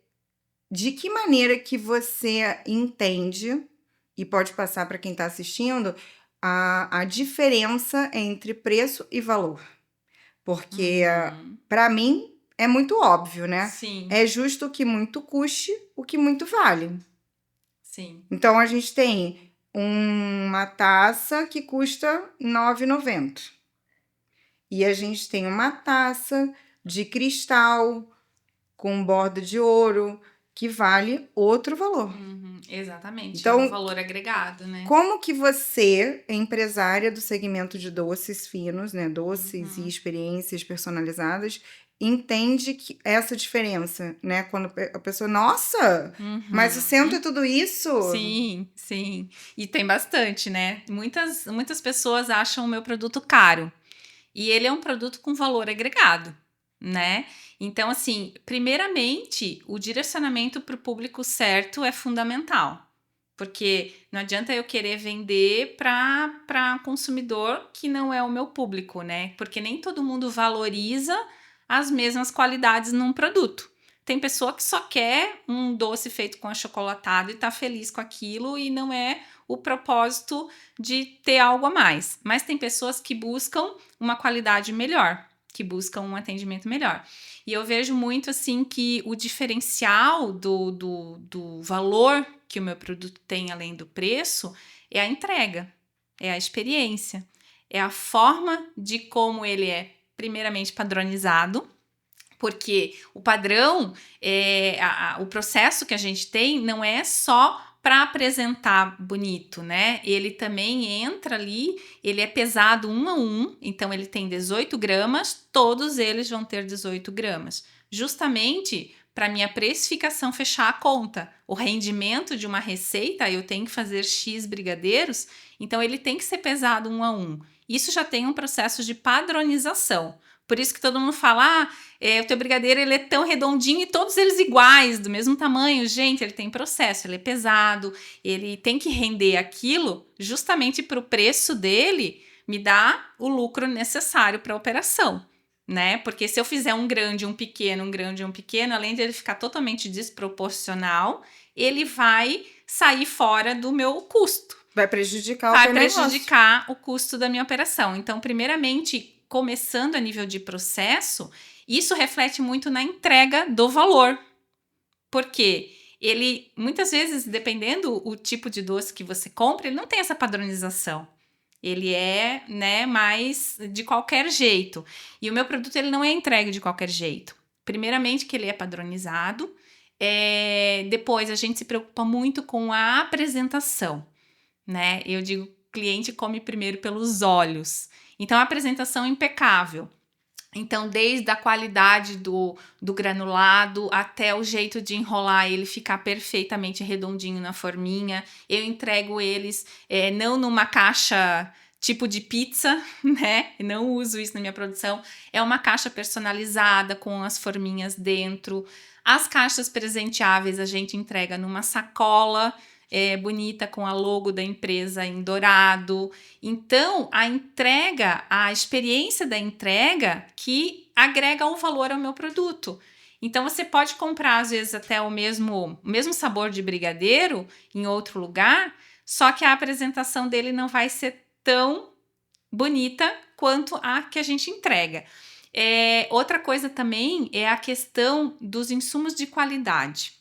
de que maneira que você entende, e pode passar para quem está assistindo, a diferença entre preço e valor? Porque, para mim, é muito óbvio, né? Sim. É justo que muito custe o que muito vale. Sim. Então, a gente tem uma taça que custa R$ 9,90. E a gente tem uma taça de cristal com borda de ouro que vale outro valor. Exatamente. Então, é um valor agregado, né? Como que você, empresária do segmento de doces finos, né, doces e experiências personalizadas, entende que essa diferença, né? Quando a pessoa, nossa, mas o centro é tudo isso? Sim, sim. E tem bastante, né? Muitas pessoas acham o meu produto caro. E ele é um produto com valor agregado, né? Então, assim, primeiramente, o direcionamento para o público certo é fundamental. Porque não adianta eu querer vender para consumidor que não é o meu público, né? Porque nem todo mundo valoriza as mesmas qualidades num produto. Tem pessoa que só quer um doce feito com achocolatado e tá feliz com aquilo e não é o propósito de ter algo a mais. Mas tem pessoas que buscam uma qualidade melhor, que buscam um atendimento melhor. E eu vejo muito assim que o diferencial do valor que o meu produto tem além do preço é a entrega, é a experiência, é a forma de como ele é primeiramente padronizado, porque o padrão, o processo que a gente tem não é só para apresentar bonito, né? Ele também entra ali, ele é pesado 1 a 1, então ele tem 18 gramas, todos eles vão ter 18 gramas, justamente para minha precificação fechar a conta. O rendimento de uma receita, eu tenho que fazer X brigadeiros, então ele tem que ser pesado 1 a 1. Isso já tem um processo de padronização, Por isso que todo mundo fala, o teu brigadeiro ele é tão redondinho e todos eles iguais, do mesmo tamanho. Gente, ele tem processo, ele é pesado, ele tem que render aquilo justamente para o preço dele me dar o lucro necessário para a operação, né? Porque se eu fizer um grande, um pequeno, um grande, um pequeno, além de ele ficar totalmente desproporcional, ele vai sair fora do meu custo. Vai prejudicar Vai o teu prejudicar o custo da minha operação. Então, primeiramente, começando a nível de processo, isso reflete muito na entrega do valor. Porque ele, muitas vezes, dependendo o tipo de doce que você compra, ele não tem essa padronização. Ele é, né, mais de qualquer jeito. E o meu produto, ele não é entregue de qualquer jeito. Primeiramente, que ele é padronizado. Depois, a gente se preocupa muito com a apresentação, né? Eu digo, cliente come primeiro pelos olhos. Então, a apresentação é impecável. Então, desde a qualidade do granulado até o jeito de enrolar ele ficar perfeitamente redondinho na forminha. Eu entrego eles não numa caixa tipo de pizza, né? Não uso isso na minha produção. É uma caixa personalizada com as forminhas dentro. As caixas presenteáveis a gente entrega numa sacola bonita com a logo da empresa em dourado. Então, a entrega, a experiência da entrega que agrega um valor ao meu produto. Então, você pode comprar, às vezes, até o mesmo sabor de brigadeiro em outro lugar, só que a apresentação dele não vai ser tão bonita quanto a que a gente entrega. Outra coisa também é a questão dos insumos de qualidade,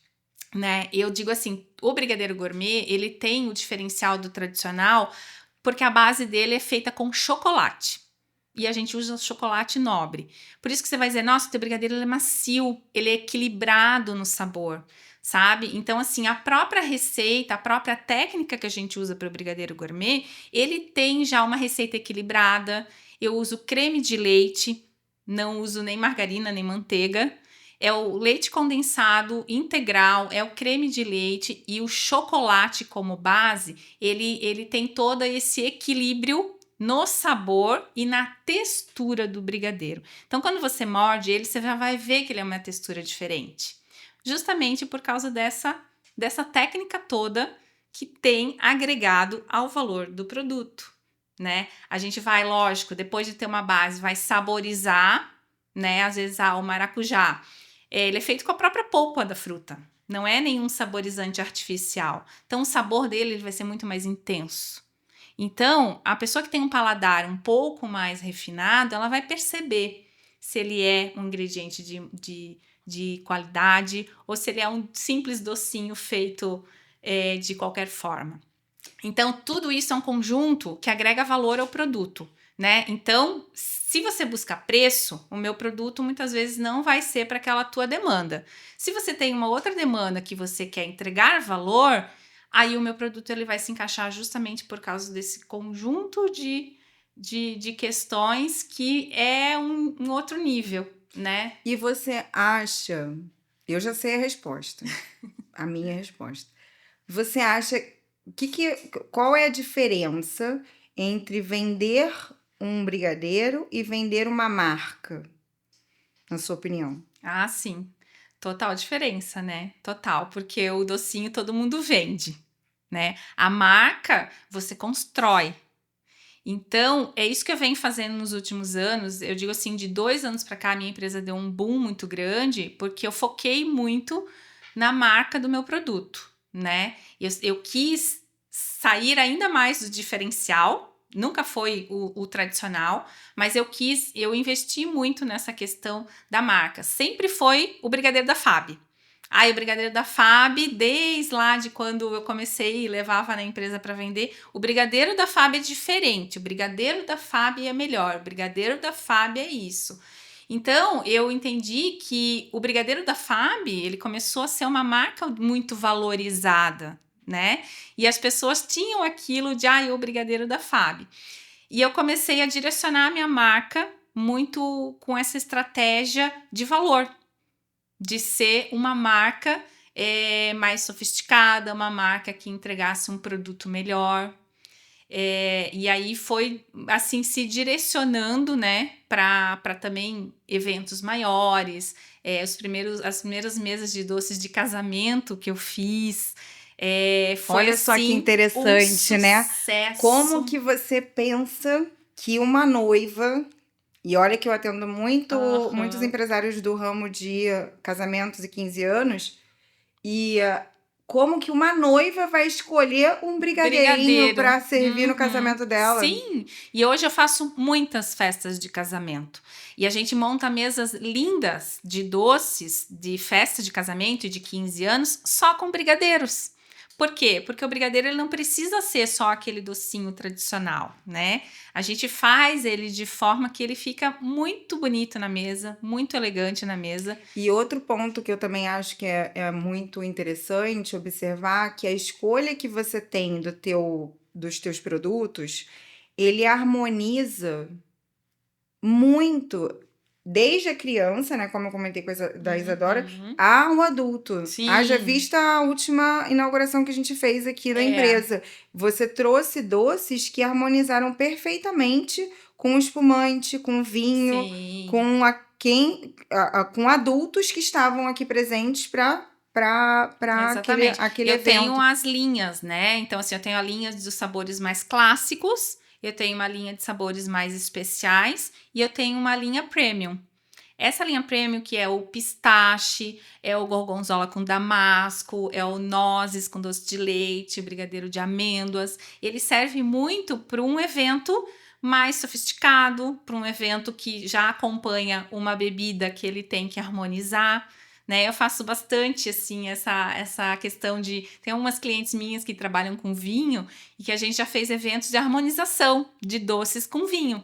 né? Eu digo assim, o brigadeiro gourmet, ele tem o diferencial do tradicional porque a base dele é feita com chocolate. E a gente usa chocolate nobre. Por isso que você vai dizer, nossa, o teu brigadeiro ele é macio, ele é equilibrado no sabor, sabe? Então, assim, a própria receita, a própria técnica que a gente usa para o brigadeiro gourmet, ele tem já uma receita equilibrada. Eu uso creme de leite, não uso nem margarina, nem manteiga. É o leite condensado integral, é o creme de leite e o chocolate como base, ele tem todo esse equilíbrio no sabor e na textura do brigadeiro. Então, quando você morde ele, você já vai ver que ele é uma textura diferente. Justamente por causa dessa técnica toda que tem agregado ao valor do produto, né? A gente vai, lógico, depois de ter uma base, vai saborizar, né? Às vezes o maracujá. Ele é feito com a própria polpa da fruta. Não é nenhum saborizante artificial. Então, o sabor dele ele vai ser muito mais intenso. Então, a pessoa que tem um paladar um pouco mais refinado, ela vai perceber se ele é um ingrediente de qualidade ou se ele é um simples docinho feito de qualquer forma. Então, tudo isso é um conjunto que agrega valor ao produto, né? Então, se você busca preço, o meu produto muitas vezes não vai ser para aquela tua demanda. Se você tem uma outra demanda que você quer entregar valor, aí o meu produto ele vai se encaixar justamente por causa desse conjunto de questões que é um outro nível, né? E você acha, eu já sei a resposta, a minha resposta. Você acha qual é a diferença entre vender um brigadeiro e vender uma marca, na sua opinião? Ah, sim. Total diferença, né? Total, porque o docinho todo mundo vende, né? A marca você constrói. Então, é isso que eu venho fazendo nos últimos anos. Eu digo assim, de 2 anos para cá, a minha empresa deu um boom muito grande, porque eu foquei muito na marca do meu produto, né? Eu quis sair ainda mais do diferencial, nunca foi o tradicional, mas eu investi muito nessa questão da marca. Sempre foi o brigadeiro da Fábio. O brigadeiro da Fábio, desde lá de quando eu comecei e levava na empresa para vender, o brigadeiro da Fábio é diferente, o brigadeiro da Fábio é melhor, o brigadeiro da Fábio é isso. Então, eu entendi que o brigadeiro da Fábio, ele começou a ser uma marca muito valorizada, né? E as pessoas tinham aquilo de, o brigadeiro da Fábio. E eu comecei a direcionar a minha marca muito com essa estratégia de valor, de ser uma marca mais sofisticada, uma marca que entregasse um produto melhor. E aí foi assim se direcionando, né, para também eventos maiores, as primeiras mesas de doces de casamento que eu fiz, foi Olha só que assim um interessante, né? Como sucesso. que você pensa que uma noiva, e olha que eu atendo muitos Aham. empresários do ramo de casamentos e 15 anos, e como que uma noiva vai escolher um brigadeirinho Brigadeiro. para servir no Uhum. casamento dela? Sim, e hoje eu faço muitas festas de casamento. E a gente monta mesas lindas de doces de festa de casamento e de 15 anos só com brigadeiros. Por quê? Porque o brigadeiro ele não precisa ser só aquele docinho tradicional, né? A gente faz ele de forma que ele fica muito bonito na mesa, muito elegante na mesa. E outro ponto que eu também acho que é muito interessante observar que a escolha que você tem dos teus produtos, ele harmoniza muito, desde a criança, né, como eu comentei com da Isadora, Uhum. a um adulto. Haja Sim, vista a última inauguração que a gente fez aqui da é, empresa. Você trouxe doces que harmonizaram perfeitamente com espumante, com vinho, sim. com com adultos que estavam aqui presentes para Exatamente. aquele Eu tenho evento. as linhas, né? Então, assim, eu tenho a linha dos sabores mais clássicos, eu tenho uma linha de sabores mais especiais e eu tenho uma linha premium. Essa linha premium que é o pistache, é o gorgonzola com damasco, é o nozes com doce de leite, brigadeiro de amêndoas. Ele serve muito para um evento mais sofisticado, para um evento que já acompanha uma bebida que ele tem que harmonizar. Né, eu faço bastante assim essa questão de tem umas clientes minhas que trabalham com vinho e que a gente já fez eventos de harmonização de doces com vinho,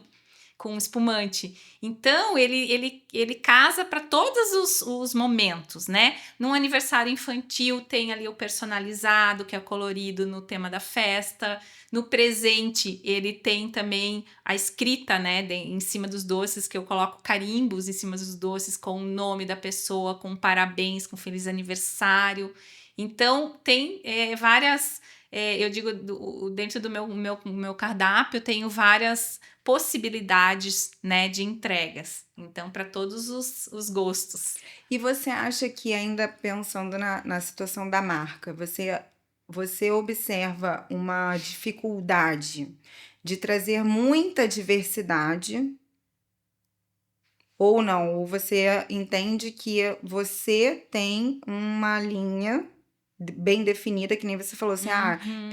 com espumante. Então, ele casa para todos os momentos, né? Num aniversário infantil, tem ali o personalizado, que é colorido no tema da festa. No presente, ele tem também a escrita, né? Em cima dos doces, que eu coloco carimbos em cima dos doces com o nome da pessoa, com parabéns, com feliz aniversário. Então, tem várias. Eu digo, dentro do meu cardápio, eu tenho várias possibilidades, né, de entregas. Então, para todos os gostos. E você acha que, ainda pensando na situação da marca, você observa uma dificuldade de trazer muita diversidade ou não? Ou você entende que você tem uma linha bem definida, que nem você falou assim, Uhum,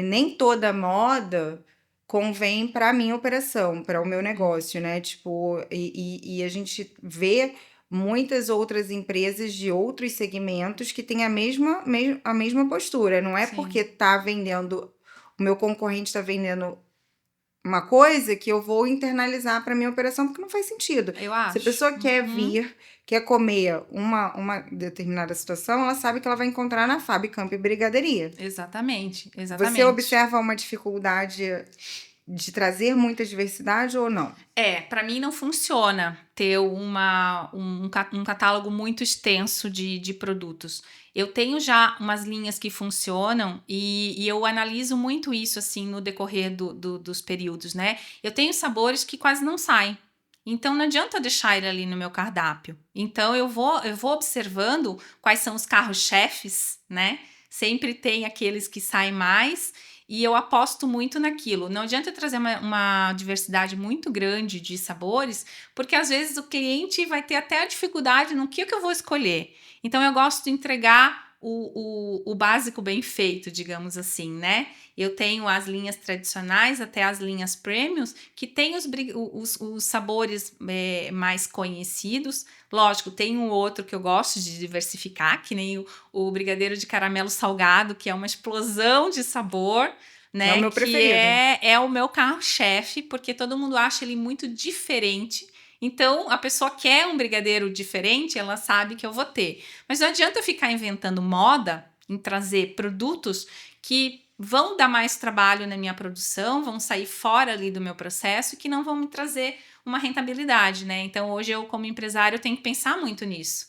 nem toda moda convém para a minha operação, para o meu uhum. negócio, né? Tipo, e a gente vê muitas outras empresas de outros segmentos que têm a mesma postura. Não é porque Sim, tá vendendo, o meu concorrente está vendendo uma coisa que eu vou internalizar para minha operação, porque não faz sentido. eu Se a acho. pessoa quer Uhum. vir, quer comer uma determinada situação, ela sabe que ela vai encontrar na Fábio Campo e Brigadeiria. Exatamente, Você exatamente. observa uma dificuldade de trazer muita diversidade ou não? Para mim não funciona ter um catálogo muito extenso de produtos. Eu tenho já umas linhas que funcionam e eu analiso muito isso assim no decorrer dos períodos, né? Eu tenho sabores que quase não saem. Então não adianta deixar ele ali no meu cardápio. Então eu vou observando quais são os carros-chefes, né? Sempre tem aqueles que saem mais e eu aposto muito naquilo. Não adianta eu trazer uma diversidade muito grande de sabores, porque às vezes o cliente vai ter até a dificuldade no que eu vou escolher. Então eu gosto de entregar o básico bem feito, digamos assim, né? Eu tenho as linhas tradicionais até as linhas premiums, que tem os sabores mais conhecidos. Lógico, tem um outro que eu gosto de diversificar, que nem o brigadeiro de caramelo salgado, que é uma explosão de sabor, É o né? meu Que preferido. é o meu carro-chefe, porque todo mundo acha ele muito diferente. Então, a pessoa quer um brigadeiro diferente, ela sabe que eu vou ter. Mas não adianta eu ficar inventando moda em trazer produtos que vão dar mais trabalho na minha produção, vão sair fora ali do meu processo e que não vão me trazer uma rentabilidade, né? Então, hoje eu, como empresário, tenho que pensar muito nisso.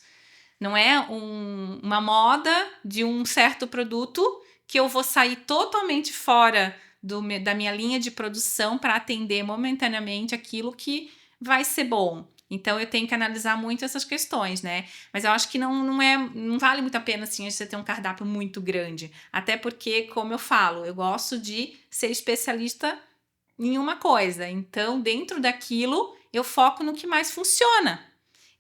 Não é uma moda de um certo produto que eu vou sair totalmente fora da minha linha de produção para atender momentaneamente aquilo que vai ser bom. Então eu tenho que analisar muito essas questões, né? Mas eu acho que não vale muito a pena assim você ter um cardápio muito grande. Até porque, como eu falo, eu gosto de ser especialista em uma coisa. Então, dentro daquilo, eu foco no que mais funciona.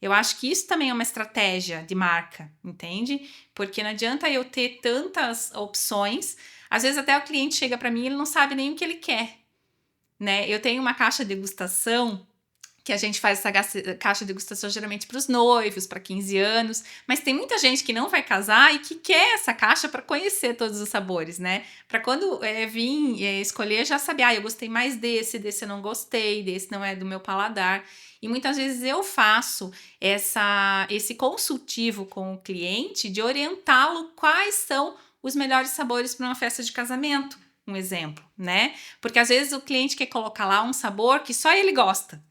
Eu acho que isso também é uma estratégia de marca, entende? Porque não adianta eu ter tantas opções. Às vezes até o cliente chega para mim e ele não sabe nem o que ele quer, né? Eu tenho uma caixa de degustação que a gente faz essa caixa de degustação geralmente para os noivos, para 15 anos, mas tem muita gente que não vai casar e que quer essa caixa para conhecer todos os sabores, né? Para quando vir escolher, já saber, eu gostei mais desse eu não gostei, desse não é do meu paladar. E muitas vezes eu faço esse consultivo com o cliente de orientá-lo quais são os melhores sabores para uma festa de casamento, um exemplo, né? Porque às vezes o cliente quer colocar lá um sabor que só ele gosta.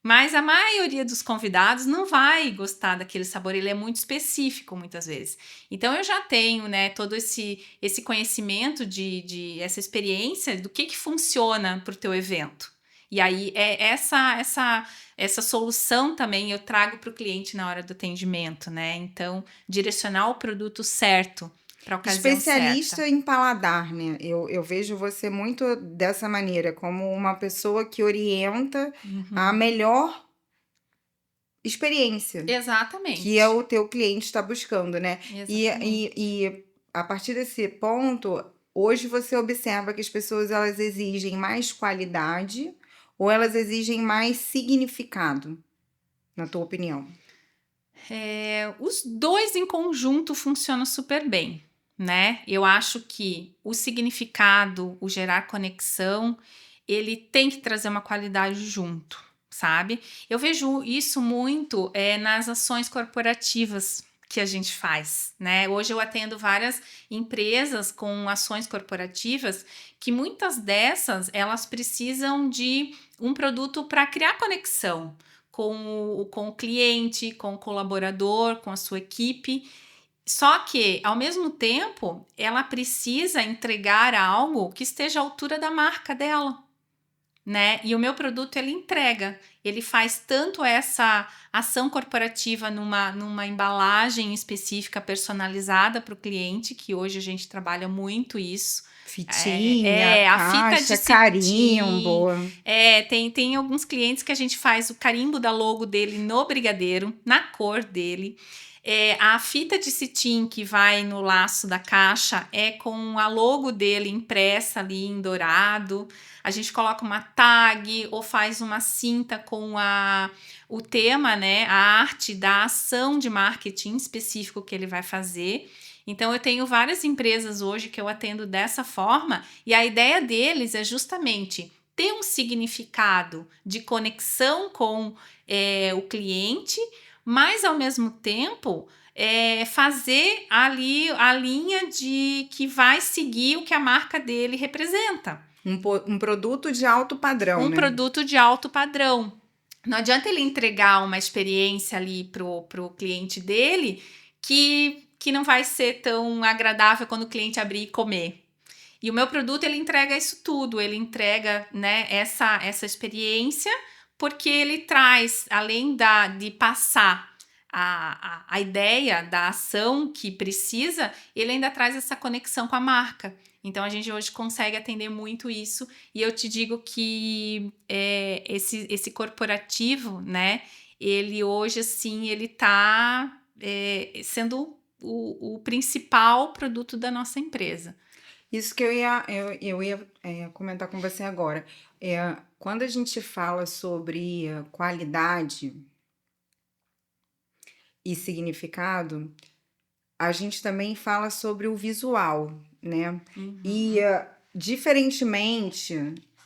Mas a maioria dos convidados não vai gostar daquele sabor, ele é muito específico muitas vezes. Então eu já tenho, né, todo esse conhecimento de essa experiência do que funciona para o teu evento. E aí essa solução também eu trago para o cliente na hora do atendimento, né? Então, direcionar o produto certo para a ocasião certa. Especialista em paladar, né? Eu vejo você muito dessa maneira, como uma pessoa que orienta a Uhum. melhor experiência que é Exatamente. o teu cliente está buscando, né? Exatamente. E a partir desse ponto, hoje você observa que as pessoas elas exigem mais qualidade ou elas exigem mais significado, na tua opinião? Os dois em conjunto funcionam super bem, né? Eu acho que o significado, o gerar conexão, ele tem que trazer uma qualidade junto, sabe? Eu vejo isso muito nas ações corporativas que a gente faz, né? Hoje eu atendo várias empresas com ações corporativas que muitas dessas elas precisam de um produto para criar conexão com o cliente, com o colaborador, com a sua equipe. Só que, ao mesmo tempo, ela precisa entregar algo que esteja à altura da marca dela, né? E o meu produto ele entrega, ele faz tanto essa ação corporativa numa embalagem específica personalizada para o cliente, que hoje a gente trabalha muito isso. Fitinha, A fita de caixa, cetim. carimbo. Tem alguns clientes que a gente faz o carimbo da logo dele no brigadeiro, na cor dele. A fita de cetim que vai no laço da caixa é com a logo dele impressa ali em dourado. A gente coloca uma tag ou faz uma cinta com o tema, né? A arte da ação de marketing específico que ele vai fazer. Então, eu tenho várias empresas hoje que eu atendo dessa forma, e a ideia deles é justamente ter um significado de conexão com o cliente, mas ao mesmo tempo fazer ali a linha de que vai seguir o que a marca dele representa. Um produto de alto padrão, Um né? produto de alto padrão. Não adianta ele entregar uma experiência ali pro cliente dele que não vai ser tão agradável quando o cliente abrir e comer. E o meu produto, ele entrega isso tudo, ele entrega, né, essa experiência, porque ele traz, além de passar a ideia da ação que precisa, ele ainda traz essa conexão com a marca. Então, a gente hoje consegue atender muito isso, e eu te digo que esse corporativo, né, ele hoje, assim, ele tá sendo o principal produto da nossa empresa. Isso que eu ia comentar com você agora. Quando a gente fala sobre qualidade e significado, a gente também fala sobre o visual, né? E, Uhum. diferentemente,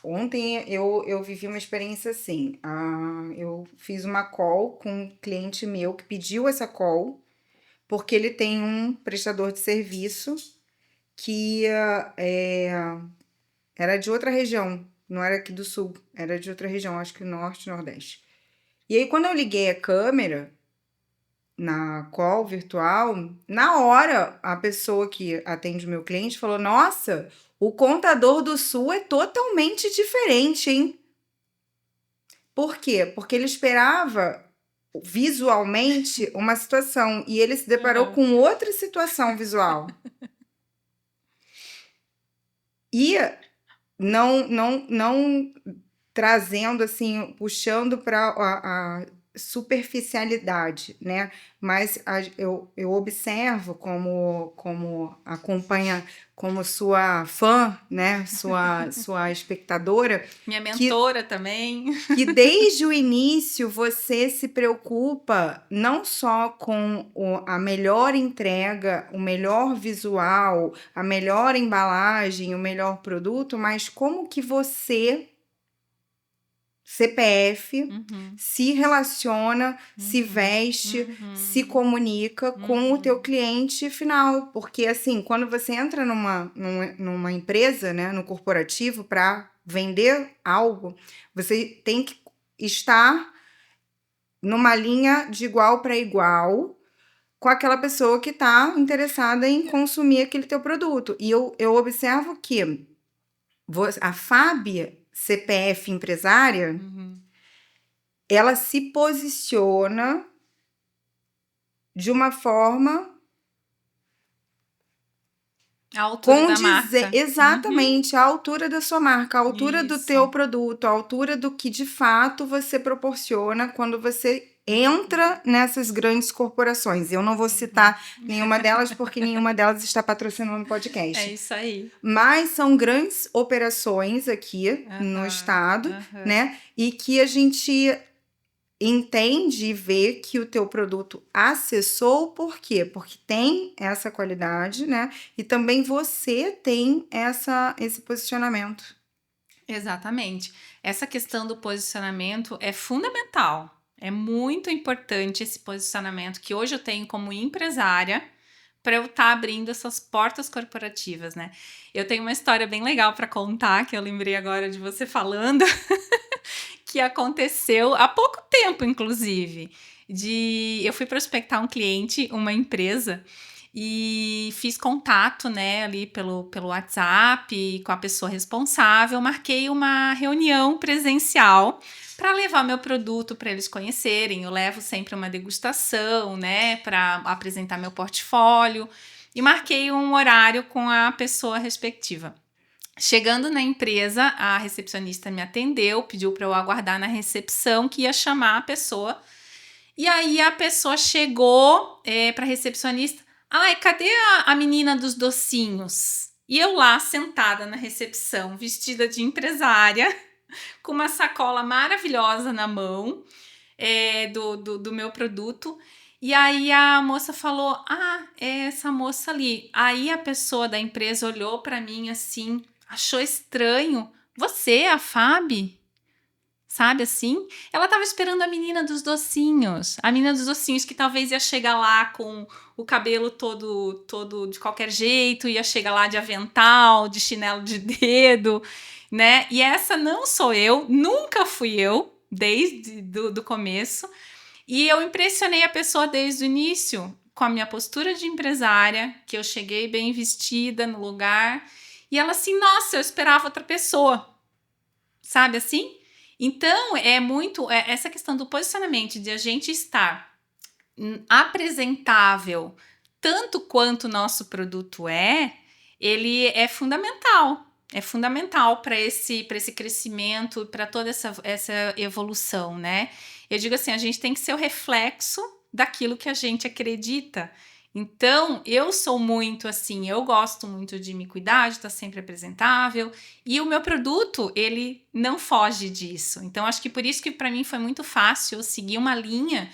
ontem eu vivi uma experiência assim. Eu fiz uma call com um cliente meu que pediu essa call porque ele tem um prestador de serviço que era de outra região, não era aqui do sul, era de outra região, acho que norte, nordeste. E aí, quando eu liguei a câmera, na call virtual, na hora a pessoa que atende o meu cliente falou: Nossa, o contador do Sul é totalmente diferente, hein? Por quê? Porque ele esperava visualmente uma situação e ele se deparou Aham. com outra situação visual. E não trazendo assim, puxando para a superficialidade, né? Mas eu observo como acompanha, como sua fã, né? Sua espectadora, Minha que mentora também. que desde o início você se preocupa não só com a melhor entrega, o melhor visual, a melhor embalagem, o melhor produto, mas como que você, CPF, Uhum, se relaciona, se uhum, veste, se uhum, comunica com o teu uhum. cliente final. Porque, assim, quando você entra numa empresa, né, no corporativo, para vender algo, você tem que estar numa linha de igual para igual com aquela pessoa que está interessada em consumir aquele teu produto. E eu observo que a Fábia, CPF empresária, Uhum. ela se posiciona de uma forma A altura da condizer marca. Uhum. exatamente à altura da sua marca, à altura do teu Isso. produto, à altura do que de fato você proporciona quando você entra nessas grandes corporações. Eu não vou Uhum. citar nenhuma delas porque nenhuma delas está patrocinando o É podcast. isso aí. Mas são grandes operações aqui no Aham, estado, aham. né? E que a gente entende e vê que o teu produto acessou, por quê? Porque tem essa qualidade, né? E também você tem esse posicionamento. Exatamente. Essa questão do posicionamento é fundamental. É muito importante esse posicionamento que hoje eu tenho como empresária para eu estar abrindo essas portas corporativas, né? Eu tenho uma história bem legal para contar que eu lembrei agora de você falando, que aconteceu há pouco tempo, inclusive. Eu fui prospectar um cliente, uma empresa, e fiz contato, né, ali pelo WhatsApp com a pessoa responsável, marquei uma reunião presencial para levar meu produto para eles conhecerem. Eu levo sempre uma degustação, né, para apresentar meu portfólio e marquei um horário com a pessoa respectiva. Chegando na empresa, a recepcionista me atendeu, pediu para eu aguardar na recepção que ia chamar a pessoa. E aí a pessoa chegou para a recepcionista. Ai, cadê a menina dos docinhos? E eu lá sentada na recepção, vestida de empresária, com uma sacola maravilhosa na mão do meu produto. E aí a moça falou: Ah, é essa moça ali. Aí a pessoa da empresa olhou para mim assim, achou estranho. Você é a Fábio? Sabe assim? Ela tava esperando a menina dos docinhos. A menina dos docinhos que talvez ia chegar lá com o cabelo todo de qualquer jeito, ia chegar lá de avental, de chinelo de dedo, né? E essa não sou eu, nunca fui eu, desde do começo. E eu impressionei a pessoa desde o início, com a minha postura de empresária, que eu cheguei bem vestida no lugar. E ela assim, nossa, eu esperava outra pessoa. Sabe assim? Então, é muito essa questão do posicionamento, de a gente estar apresentável tanto quanto o nosso produto ele é fundamental. É fundamental para esse crescimento, para toda essa evolução, né? Eu digo assim, a gente tem que ser o reflexo daquilo que a gente acredita. Então, eu sou muito assim, eu gosto muito de me cuidar, de estar sempre apresentável, e o meu produto, ele não foge disso. Então, acho que por isso que para mim foi muito fácil eu seguir uma linha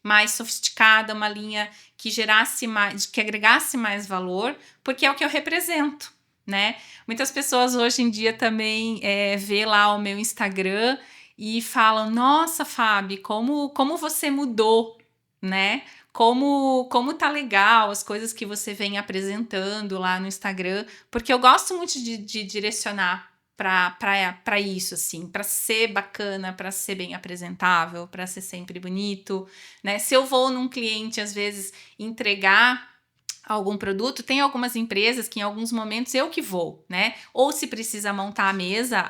mais sofisticada, uma linha que gerasse mais, que agregasse mais valor, porque é o que eu represento, né? Muitas pessoas hoje em dia também vê lá o meu Instagram e falam: Nossa, Fábio, como você mudou, né? Como tá legal as coisas que você vem apresentando lá no Instagram, porque eu gosto muito de direcionar, para isso, assim, para ser bacana, para ser bem apresentável, para ser sempre bonito, né? Se eu vou num cliente, às vezes, entregar algum produto, tem algumas empresas que em alguns momentos eu que vou, né? Ou se precisa montar a mesa,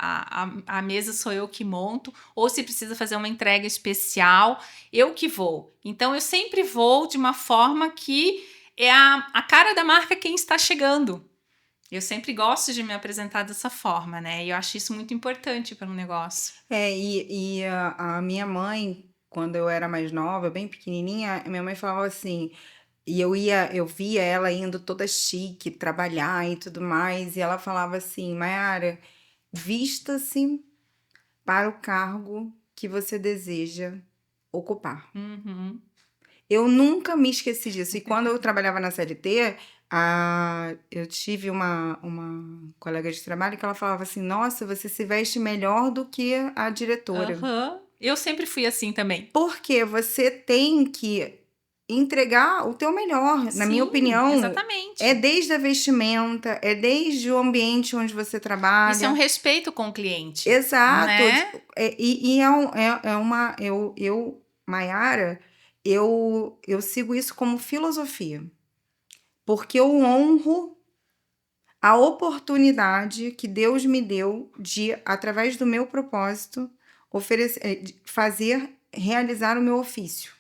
a mesa sou eu que monto, ou se precisa fazer uma entrega especial, eu que vou. Então eu sempre vou de uma forma que é a cara da marca quem está chegando. Eu sempre gosto de me apresentar dessa forma, né? E eu acho isso muito importante para um negócio. E a minha mãe, quando eu era mais nova, bem pequenininha, minha mãe falava assim, e eu via ela indo toda chique, trabalhar e tudo mais, e ela falava assim, Mayara, vista-se para o cargo que você deseja ocupar. Uhum. Eu nunca me esqueci disso. E quando eu trabalhava na CLT, eu tive uma colega de trabalho que ela falava assim: Nossa, você se veste melhor do que a diretora. Uhum. Eu sempre fui assim também. Porque você tem que entregar o teu melhor. Na minha Sim, opinião, é exatamente. desde a vestimenta, é desde o ambiente onde você Isso é um trabalha. respeito com o cliente, Exato. né? E é uma. Maiara, eu sigo isso como filosofia. Porque eu honro a oportunidade que Deus me deu de, através do meu propósito, realizar o meu ofício.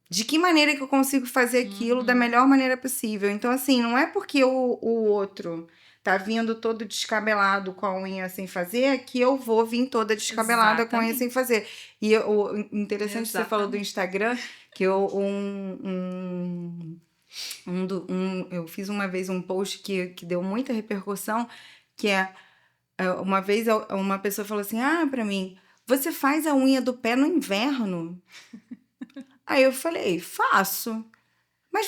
De que maneira que eu consigo fazer aquilo da Uhum. melhor maneira possível? Então, assim, não é porque o outro tá vindo todo descabelado com a unha sem fazer que eu vou vir toda descabelada com a unha sem Exatamente. fazer. O interessante que você falou do Exatamente. Instagram, que eu fiz uma vez um post que deu muita repercussão, que uma vez uma pessoa falou assim, pra mim, você faz a unha do pé no inverno? Aí eu falei, faço. Mas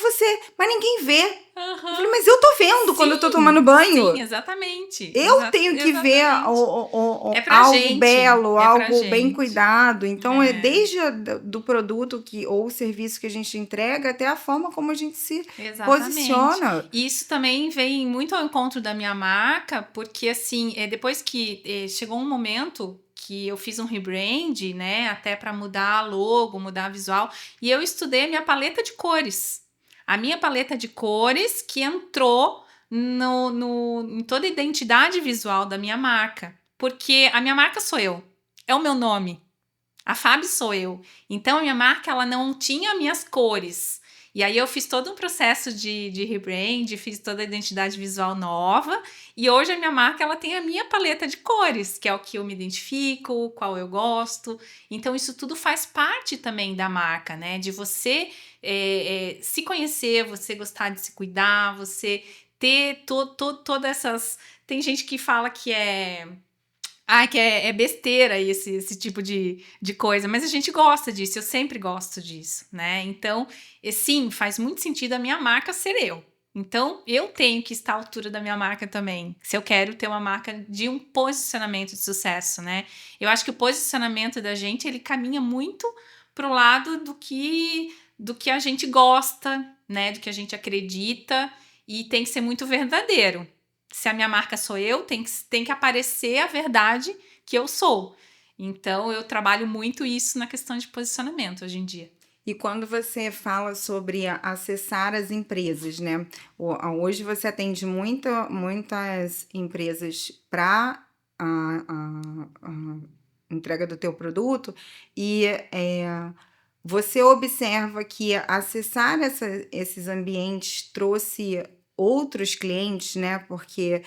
ninguém vê. Eu falei, Aham. mas eu tô vendo quando eu tô tomando Sim, sim, banho. exatamente. Eu tenho que ver Exatamente. É pra algo gente. belo, É pra algo bem gente. cuidado. Então, é É, desde do produto ou serviço que a gente entrega até a forma como a gente se exatamente. posiciona. E isso também vem muito ao encontro da minha marca, porque assim, depois que chegou um momento que eu fiz um rebrand, né, até para mudar a logo, mudar a visual, e eu estudei a minha paleta de cores. A minha paleta de cores que entrou em toda a identidade visual da minha marca. Porque a minha marca sou eu, é o meu nome. A Fábio sou eu. Então, a minha marca, ela não tinha minhas cores. E aí, eu fiz todo um processo de rebrand, fiz toda a identidade visual nova. E hoje, a minha marca, ela tem a minha paleta de cores, que é o que eu me identifico, qual eu gosto. Então, isso tudo faz parte também da marca, né? De você se conhecer, você gostar de se cuidar, você ter todas essas... Tem gente que fala que é besteira esse tipo de coisa, mas a gente gosta disso, eu sempre gosto disso, né? Então, sim, faz muito sentido a minha marca ser eu. Então, eu tenho que estar à altura da minha marca também, se eu quero ter uma marca de um posicionamento de sucesso, né? Eu acho que o posicionamento da gente, ele caminha muito pro lado do que a gente gosta, né? Do que a gente acredita, e tem que ser muito verdadeiro. Se a minha marca sou eu, tem que aparecer a verdade que eu sou. Então, eu trabalho muito isso na questão de posicionamento hoje em dia. E quando você fala sobre acessar as empresas, né? Hoje você atende muitas empresas para a entrega do teu produto e você observa que acessar esses ambientes trouxe outros clientes, né? Porque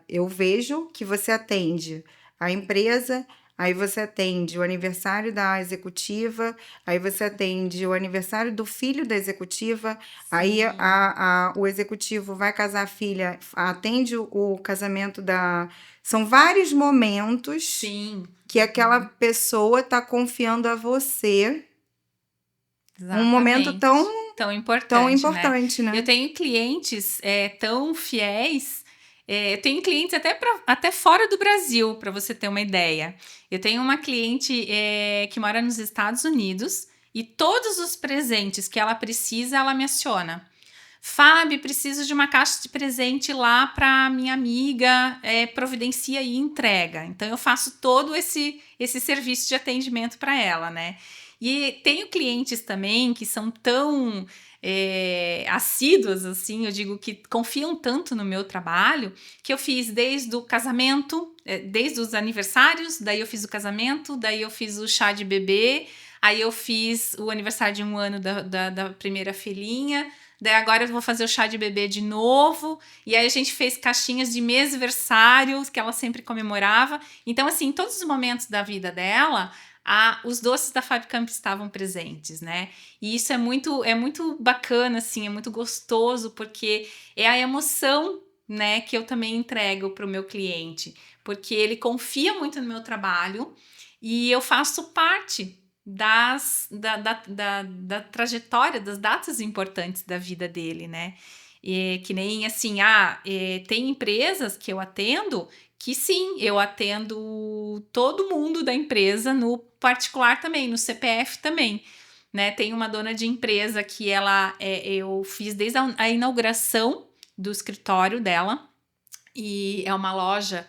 eu vejo que você atende a empresa, aí você atende o aniversário da executiva, aí você atende o aniversário do filho da executiva, aí Sim, o executivo vai casar a filha, atende o casamento da. São vários momentos sim. que aquela pessoa está confiando a você um momento Exatamente. Tão tão importante, né? importante, Eu né? tenho clientes tão fiéis, eu tenho clientes até fora do Brasil, para você ter uma ideia. Eu tenho uma cliente que mora nos Estados Unidos e todos os presentes que ela precisa, ela me aciona. Fábio, preciso de uma caixa de presente lá para minha amiga, providencia e entrega. Então eu faço todo esse serviço de atendimento para ela, né? E tenho clientes também que são tão assíduas, assim, eu digo que confiam tanto no meu trabalho, que eu fiz desde o casamento, desde os aniversários, daí eu fiz o casamento, daí eu fiz o chá de bebê, aí eu fiz o aniversário de 1 ano da primeira filhinha, daí agora eu vou fazer o chá de bebê de novo, e aí a gente fez caixinhas de mêsversário, que ela sempre comemorava. Então, assim, em todos os momentos da vida dela, os doces da Fábio Campos estavam presentes, né? E isso é muito bacana, assim, é muito gostoso, porque é a emoção, né, que eu também entrego para o meu cliente, porque ele confia muito no meu trabalho e eu faço parte da trajetória, das datas importantes da vida dele, né? E, que nem assim, tem empresas que eu atendo que sim, eu atendo todo mundo da empresa no particular também, no CPF também. Né? Tem uma dona de empresa que eu fiz desde a inauguração do escritório dela, e é uma loja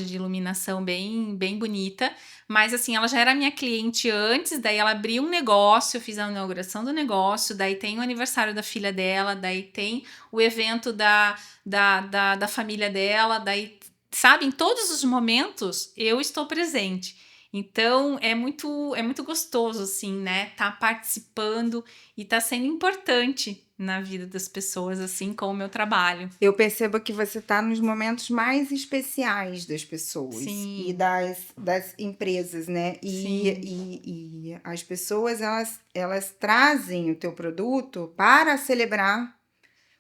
de iluminação bem, bem bonita, mas assim, ela já era minha cliente antes, daí ela abriu um negócio, eu fiz a inauguração do negócio, daí tem o aniversário da filha dela, daí tem o evento da família dela, daí, sabe, em todos os momentos eu estou presente. Então é muito gostoso, assim, né? Tá participando e tá sendo importante na vida das pessoas, assim, com o meu trabalho. Eu percebo que você está nos momentos mais especiais das pessoas e Sim, das empresas, né? sim, E as pessoas, elas trazem o teu produto para celebrar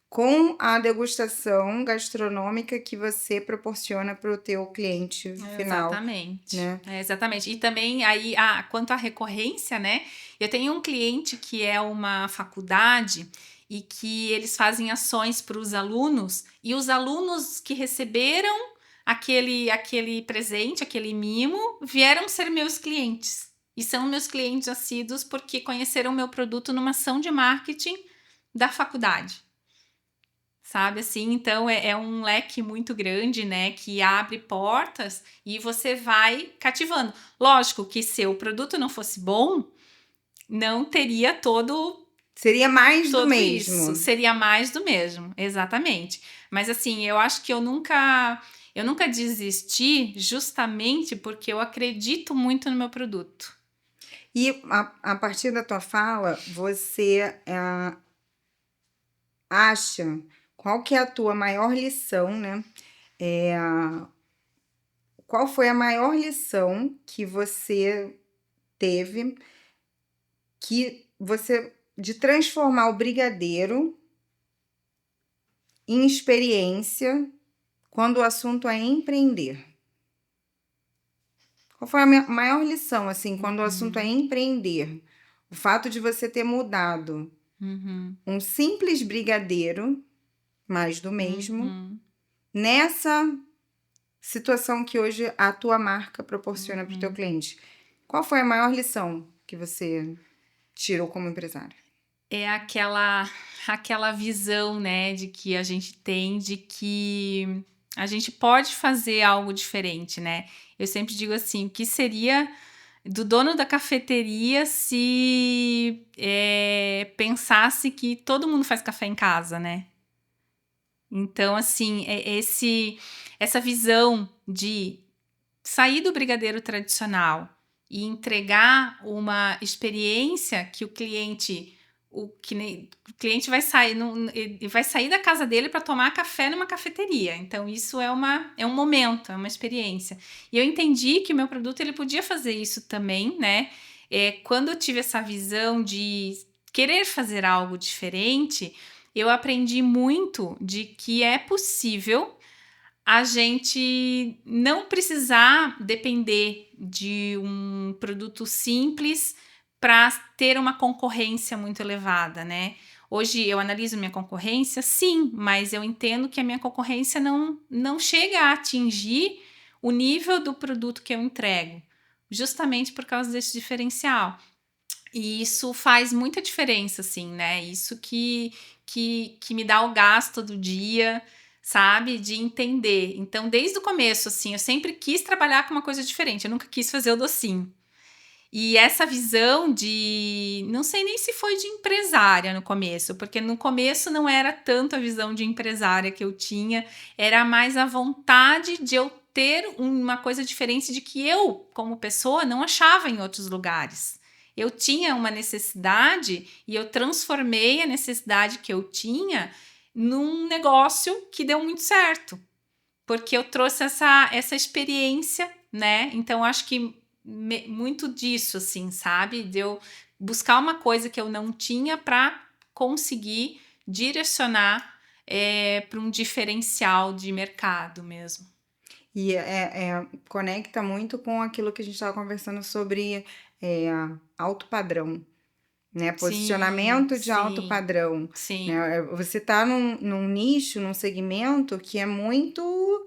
com a degustação gastronômica que você proporciona para o teu cliente final, exatamente. né? Exatamente. E também aí, quanto à recorrência, né? Eu tenho um cliente que é uma faculdade e que eles fazem ações para os alunos, e os alunos que receberam aquele presente, aquele mimo, vieram ser meus clientes. E são meus clientes assíduos porque conheceram meu produto numa ação de marketing da faculdade. Sabe assim? Então é um leque muito grande, né? Que abre portas e você vai cativando. Lógico que se o produto não fosse bom, não teria Seria mais do todo isso. mesmo. Seria mais do mesmo, exatamente. Mas assim, eu acho que eu nunca desisti justamente porque eu acredito muito no meu produto. E a partir da tua fala, você acha qual que é a tua maior lição, né? É, qual foi a maior lição que você teve de transformar o brigadeiro em experiência quando o assunto é empreender? Qual foi a maior lição, assim, quando o assunto é Uhum, empreender? O fato de você ter mudado uhum, um simples brigadeiro, mais do mesmo, uhum, nessa situação que hoje a tua marca proporciona para o teu uhum. cliente. Qual foi a maior lição que você tirou como empresário? É aquela visão, né, de que a gente tem de que a gente pode fazer algo diferente, né? Eu sempre digo assim, o que seria do dono da cafeteria se pensasse que todo mundo faz café em casa, né? Então, assim, essa visão de sair do brigadeiro tradicional e entregar uma experiência que o cliente vai sair, ele vai sair da casa dele para tomar café numa cafeteria. Então, isso é um momento, é uma experiência. E eu entendi que o meu produto ele podia fazer isso também, né? Quando eu tive essa visão de querer fazer algo diferente, eu aprendi muito de que é possível a gente não precisar depender de um produto simples para ter uma concorrência muito elevada, né? Hoje eu analiso minha concorrência, sim, mas eu entendo que a minha concorrência não chega a atingir o nível do produto que eu entrego, justamente por causa desse diferencial. E isso faz muita diferença, assim, né? Isso que me dá o gás todo dia, sabe? De entender. Então, desde o começo, assim, eu sempre quis trabalhar com uma coisa diferente. Eu nunca quis fazer o docinho. E essa visão de... Não sei nem se foi de empresária no começo, porque no começo não era tanto a visão de empresária que eu tinha, era mais a vontade de eu ter uma coisa diferente de que eu, como pessoa, não achava em outros lugares. Eu tinha uma necessidade e eu transformei a necessidade que eu tinha num negócio que deu muito certo, porque eu trouxe essa experiência, né? Então, acho que muito disso, assim, sabe? De eu buscar uma coisa que eu não tinha para conseguir direcionar para um diferencial de mercado mesmo. E conecta muito com aquilo que a gente estava conversando sobre alto padrão, né? Sim, Posicionamento de alto sim, padrão, sim, né? Você está num nicho, num segmento que é muito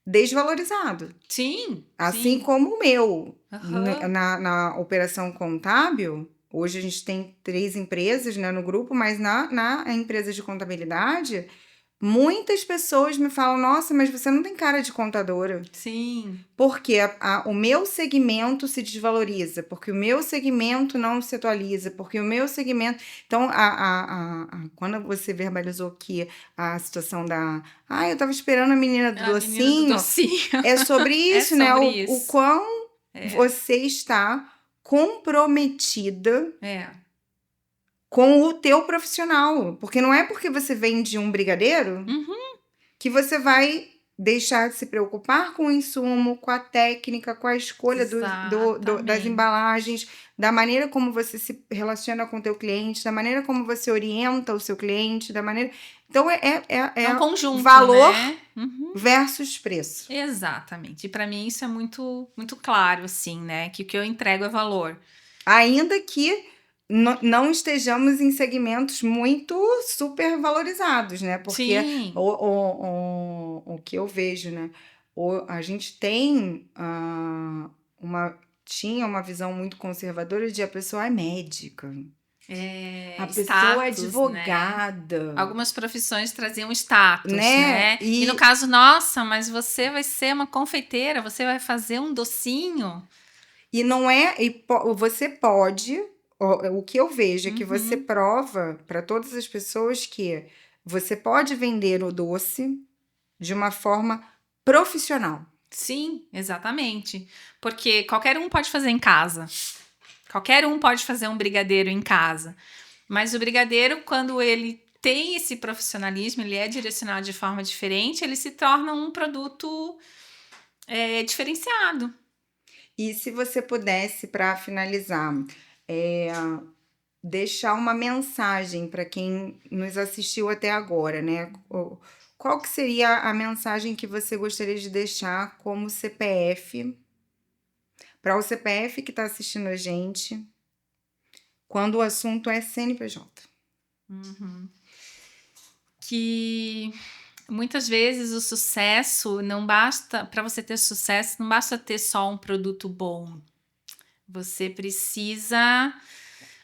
desvalorizado. sim, Assim sim. como o meu. Aham. Na operação contábil, hoje a gente tem 3 empresas, né, no grupo, mas na empresa de contabilidade, muitas pessoas me falam: Nossa, mas você não tem cara de contadora. Sim. Porque o meu segmento se desvaloriza, porque o meu segmento não se atualiza, porque o meu segmento. Então, quando você verbalizou aqui a situação da. Ah, eu estava esperando a menina do A menina do docinho. docinho. É sobre É isso, né? sobre O isso. quão É, você está comprometida é. com o teu profissional. Porque não é porque você vende um brigadeiro Uhum, que você vai deixar de se preocupar com o insumo, com a técnica, com a escolha das exatamente. embalagens, da maneira como você se relaciona com o teu cliente, da maneira como você orienta o seu cliente, da maneira... Então, É um é conjunto, valor né? Uhum. versus preço. Exatamente. E para mim isso é muito, muito claro, assim, né? Que o que eu entrego é valor. Ainda que não estejamos em segmentos muito super valorizados, né? Porque Sim, o que eu vejo, né? A gente tem tinha uma visão muito conservadora de a pessoa é médica, a pessoa é status, né? advogada, Algumas profissões traziam status, né? né? E no caso, nossa, mas você vai ser uma confeiteira, você vai fazer um docinho. E não é. Você pode. O que eu vejo é que você Uhum. prova para todas as pessoas que você pode vender o doce de uma forma profissional. Sim, exatamente. Porque qualquer um pode fazer em casa. Qualquer um pode fazer um brigadeiro em casa. Mas o brigadeiro, quando ele tem esse profissionalismo, ele é direcionado de forma diferente, ele se torna um produto diferenciado. E se você pudesse, para finalizar, é, deixar uma mensagem para quem nos assistiu até agora, né? Qual que seria a mensagem que você gostaria de deixar como CPF, para o CPF que está assistindo a gente, quando o assunto é CNPJ? Uhum. Que muitas vezes o sucesso não basta, para você ter sucesso, não basta ter só um produto bom. Você precisa,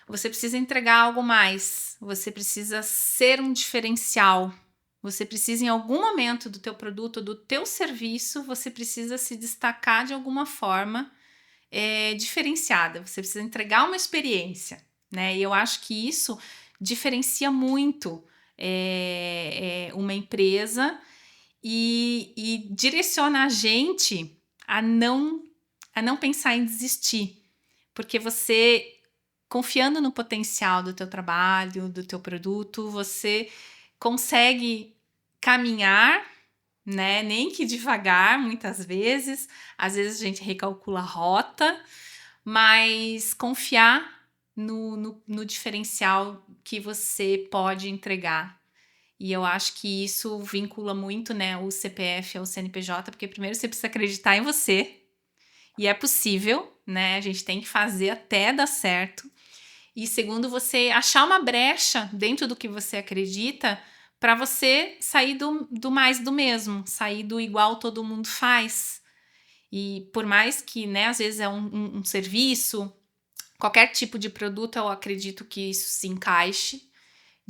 você precisa entregar algo mais. Você precisa ser um diferencial. Você precisa, em algum momento do teu produto, do teu serviço, você precisa se destacar de alguma forma diferenciada. Você precisa entregar uma experiência, né? E eu acho que isso diferencia muito uma empresa e direciona a gente a não pensar em desistir, porque você confiando no potencial do teu trabalho, do teu produto, você consegue caminhar, né? Nem que devagar, muitas vezes. Às vezes a gente recalcula a rota, mas confiar no diferencial que você pode entregar. E eu acho que isso vincula muito, né, o CPF ao CNPJ, porque primeiro você precisa acreditar em você, e é possível, né? A gente tem que fazer até dar certo. E segundo, você achar uma brecha dentro do que você acredita para você sair do mais do mesmo, sair do igual todo mundo faz. E por mais que, né, às vezes é um serviço, qualquer tipo de produto, eu acredito que isso se encaixe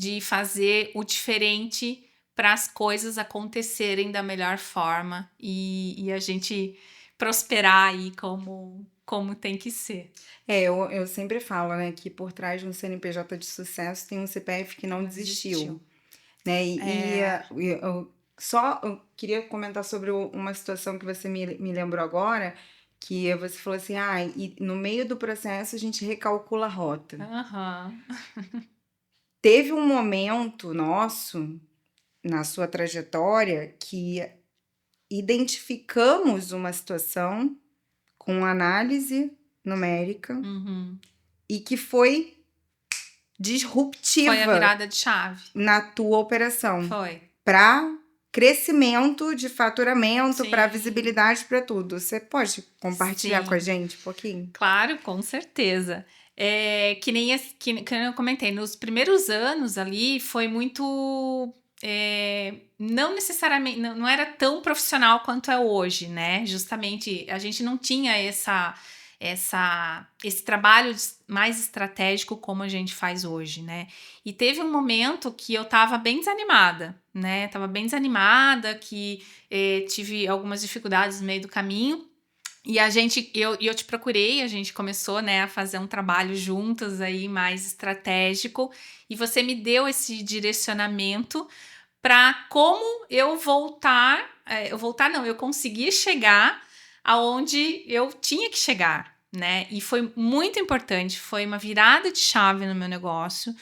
de fazer o diferente para as coisas acontecerem da melhor forma e a gente prosperar aí como tem que ser. Eu sempre falo, né, que por trás de um CNPJ de sucesso tem um CPF que não Não desistiu, desistiu. né? É. Eu queria comentar sobre uma situação que você me lembrou agora, que você falou assim, e no meio do processo a gente recalcula a rota. Aham. Teve um momento nosso, na sua trajetória, que identificamos uma situação com análise numérica Uhum. e que foi Foi a disruptiva virada de chave. na tua operação Foi. para crescimento de faturamento, para Sim. visibilidade, para tudo. Você pode compartilhar com a Sim. gente um pouquinho? Claro, com certeza. Que eu comentei, nos primeiros anos ali foi muito. Não necessariamente, não era tão profissional quanto é hoje, né? Justamente a gente não tinha esse trabalho mais estratégico como a gente faz hoje, né? E teve um momento que eu tava bem desanimada, né? Tava bem desanimada, que tive algumas dificuldades no meio do caminho. E eu te procurei, a gente começou, né, a fazer um trabalho juntas aí mais estratégico, e você me deu esse direcionamento para como eu consegui chegar aonde eu tinha que chegar, né? E foi muito importante, foi uma virada de chave no meu negócio.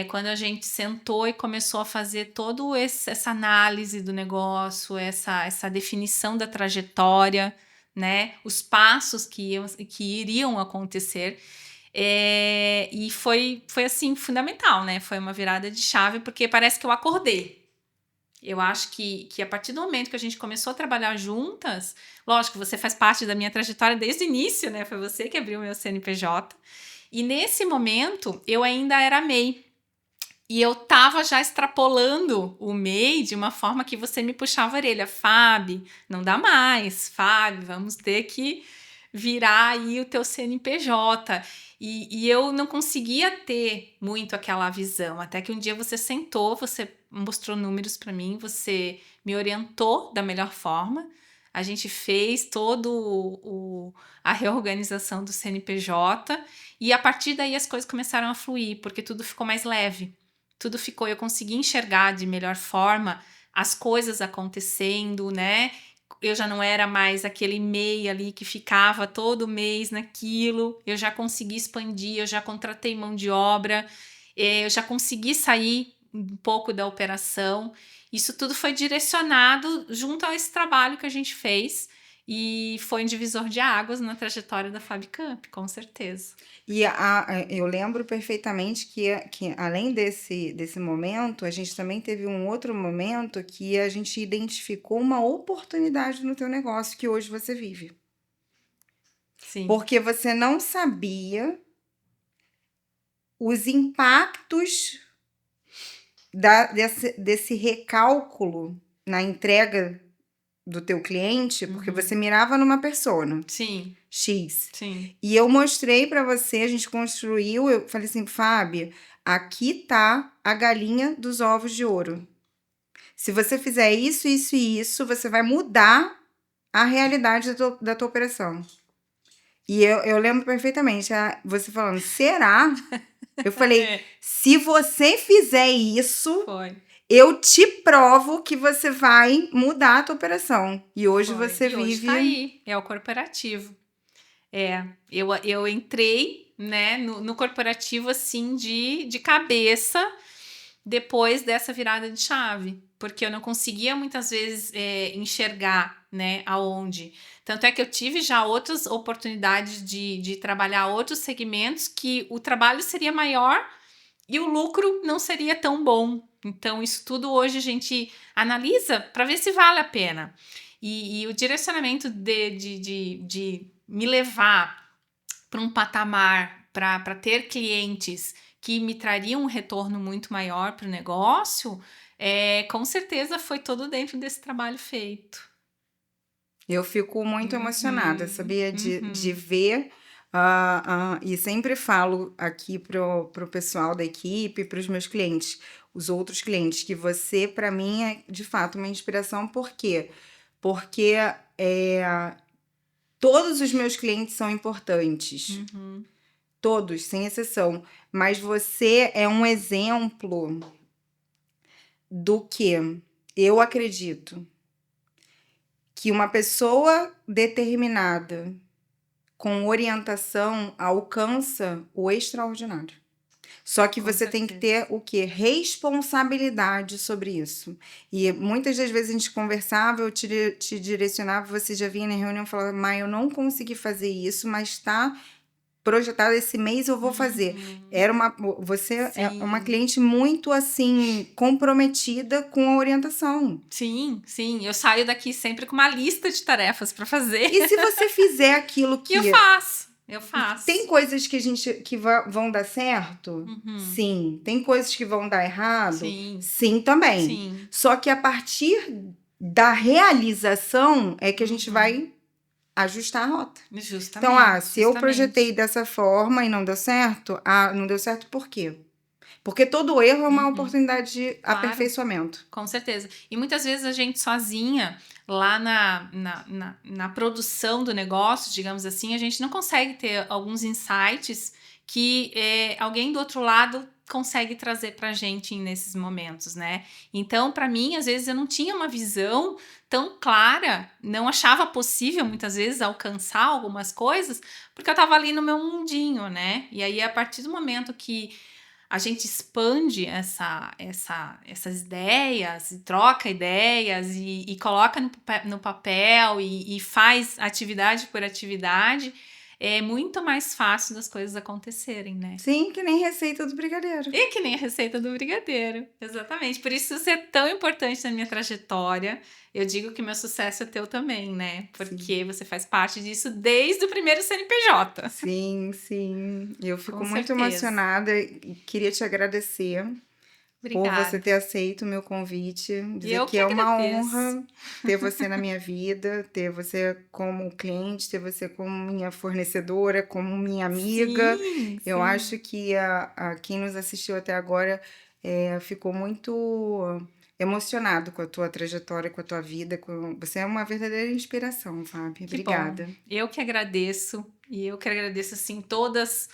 Quando a gente sentou e começou a fazer toda essa análise do negócio, essa definição da trajetória, né? Os passos que iriam acontecer. E foi assim, fundamental, né? Foi uma virada de chave, porque parece que eu acordei. Eu acho que a partir do momento que a gente começou a trabalhar juntas, lógico, você faz parte da minha trajetória desde o início, né? Foi você que abriu o meu CNPJ. E nesse momento, eu ainda era MEI. E eu tava já extrapolando o MEI de uma forma que você me puxava a orelha. Fábio, não dá mais. Fábio, vamos ter que virar aí o teu CNPJ. E eu não conseguia ter muito aquela visão. Até que um dia você sentou, você mostrou números para mim, você me orientou da melhor forma. A gente fez a reorganização do CNPJ e a partir daí as coisas começaram a fluir, porque tudo ficou mais leve. Eu consegui enxergar de melhor forma as coisas acontecendo, né? Eu já não era mais aquele MEI ali que ficava todo mês naquilo, eu já consegui expandir, eu já contratei mão de obra, eu já consegui sair um pouco da operação. Isso tudo foi direcionado junto a esse trabalho que a gente fez e foi um divisor de águas na trajetória da Fabicamp, com certeza. Eu lembro perfeitamente que além desse momento, a gente também teve um outro momento que a gente identificou uma oportunidade no teu negócio que hoje você vive. Sim. Porque você não sabia os impactos desse recálculo na entrega do teu cliente, porque você mirava numa persona Sim, X. sim. E eu mostrei para você, a gente construiu, eu falei assim, Fábio, aqui tá a galinha dos ovos de ouro. Se você fizer isso, isso e isso, você vai mudar a realidade da tua operação. E eu lembro perfeitamente, você falando, será? Eu falei, se você fizer isso, Foi. eu te provo que você vai mudar a tua operação. E hoje Foi. você E hoje tá vive. aí, é o corporativo. Eu entrei, né, no corporativo assim de cabeça depois dessa virada de chave, porque eu não conseguia muitas vezes enxergar, né, aonde. Tanto é que eu tive já outras oportunidades de trabalhar outros segmentos que o trabalho seria maior e o lucro não seria tão bom. Então, isso tudo hoje a gente analisa para ver se vale a pena. E o direcionamento de me levar para um patamar, para ter clientes que me trariam um retorno muito maior para o negócio, com certeza foi todo dentro desse trabalho feito. Eu fico muito emocionada, sabia? De ver E sempre falo aqui pro pessoal da equipe, para os meus clientes, os outros clientes, que você, para mim, é de fato uma inspiração. Por quê? Porque todos os meus clientes são importantes. Uhum. Todos, sem exceção. Mas você é um exemplo do que eu acredito que uma pessoa determinada com orientação alcança o extraordinário. Só que Com você tem que certeza. ter o quê? Responsabilidade sobre isso. E muitas das vezes a gente conversava, eu te direcionava, você já vinha na reunião e falava, Mai, eu não consegui fazer isso, mas está projetado esse mês, eu vou fazer. Uhum. Você é uma Sim. cliente muito, assim, comprometida com a orientação. Sim, sim. Eu saio daqui sempre com uma lista de tarefas para fazer. E se você fizer aquilo E eu que faço. Eu tem faço. coisas que vão dar certo? Uhum. Sim. Tem coisas que vão dar errado? Sim. Sim, também. Sim. Só que a partir da realização é que a gente Uhum. vai ajustar a rota. Então, Justamente. se eu projetei Justamente. dessa forma e não deu certo, não deu certo por quê? Porque todo erro é uma Uhum. oportunidade de Claro. aperfeiçoamento. Com certeza. E muitas vezes a gente sozinha, lá na produção do negócio, digamos assim, a gente não consegue ter alguns insights que alguém do outro lado consegue trazer pra gente nesses momentos, né? Então, para mim, às vezes eu não tinha uma visão tão clara, não achava possível muitas vezes alcançar algumas coisas, porque eu tava ali no meu mundinho, né? E aí, a partir do momento que a gente expande essas ideias, e troca ideias e coloca no papel e faz atividade por atividade, é muito mais fácil das coisas acontecerem, né? Sim, que nem receita do brigadeiro. E que nem a receita do brigadeiro, exatamente. Por isso você é tão importante na minha trajetória. Eu digo que meu sucesso é teu também, né? Porque você faz parte disso desde o primeiro CNPJ. Sim, sim. Eu fico Com muito certeza. emocionada e queria te agradecer por você Obrigada. ter aceito o meu convite. Dizer Eu que que é uma agradeço. honra ter você na minha vida, ter você como cliente, ter você como minha fornecedora, como minha amiga. Sim, Eu sim. acho que quem nos assistiu até agora ficou muito emocionado com a tua trajetória, com a tua vida. Você é uma verdadeira inspiração, Fábio. Que bom. Obrigada. Eu que agradeço. E eu que agradeço, assim, todas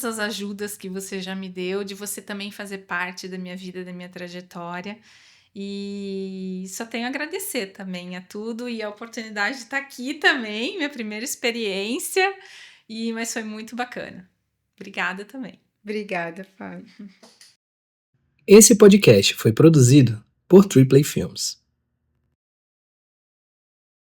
as ajudas que você já me deu, de você também fazer parte da minha vida, da minha trajetória. E só tenho a agradecer também a tudo e a oportunidade de estar aqui também, minha primeira experiência. Mas foi muito bacana. Obrigada também. Obrigada, Fábio. Esse podcast foi produzido por Triplay Films.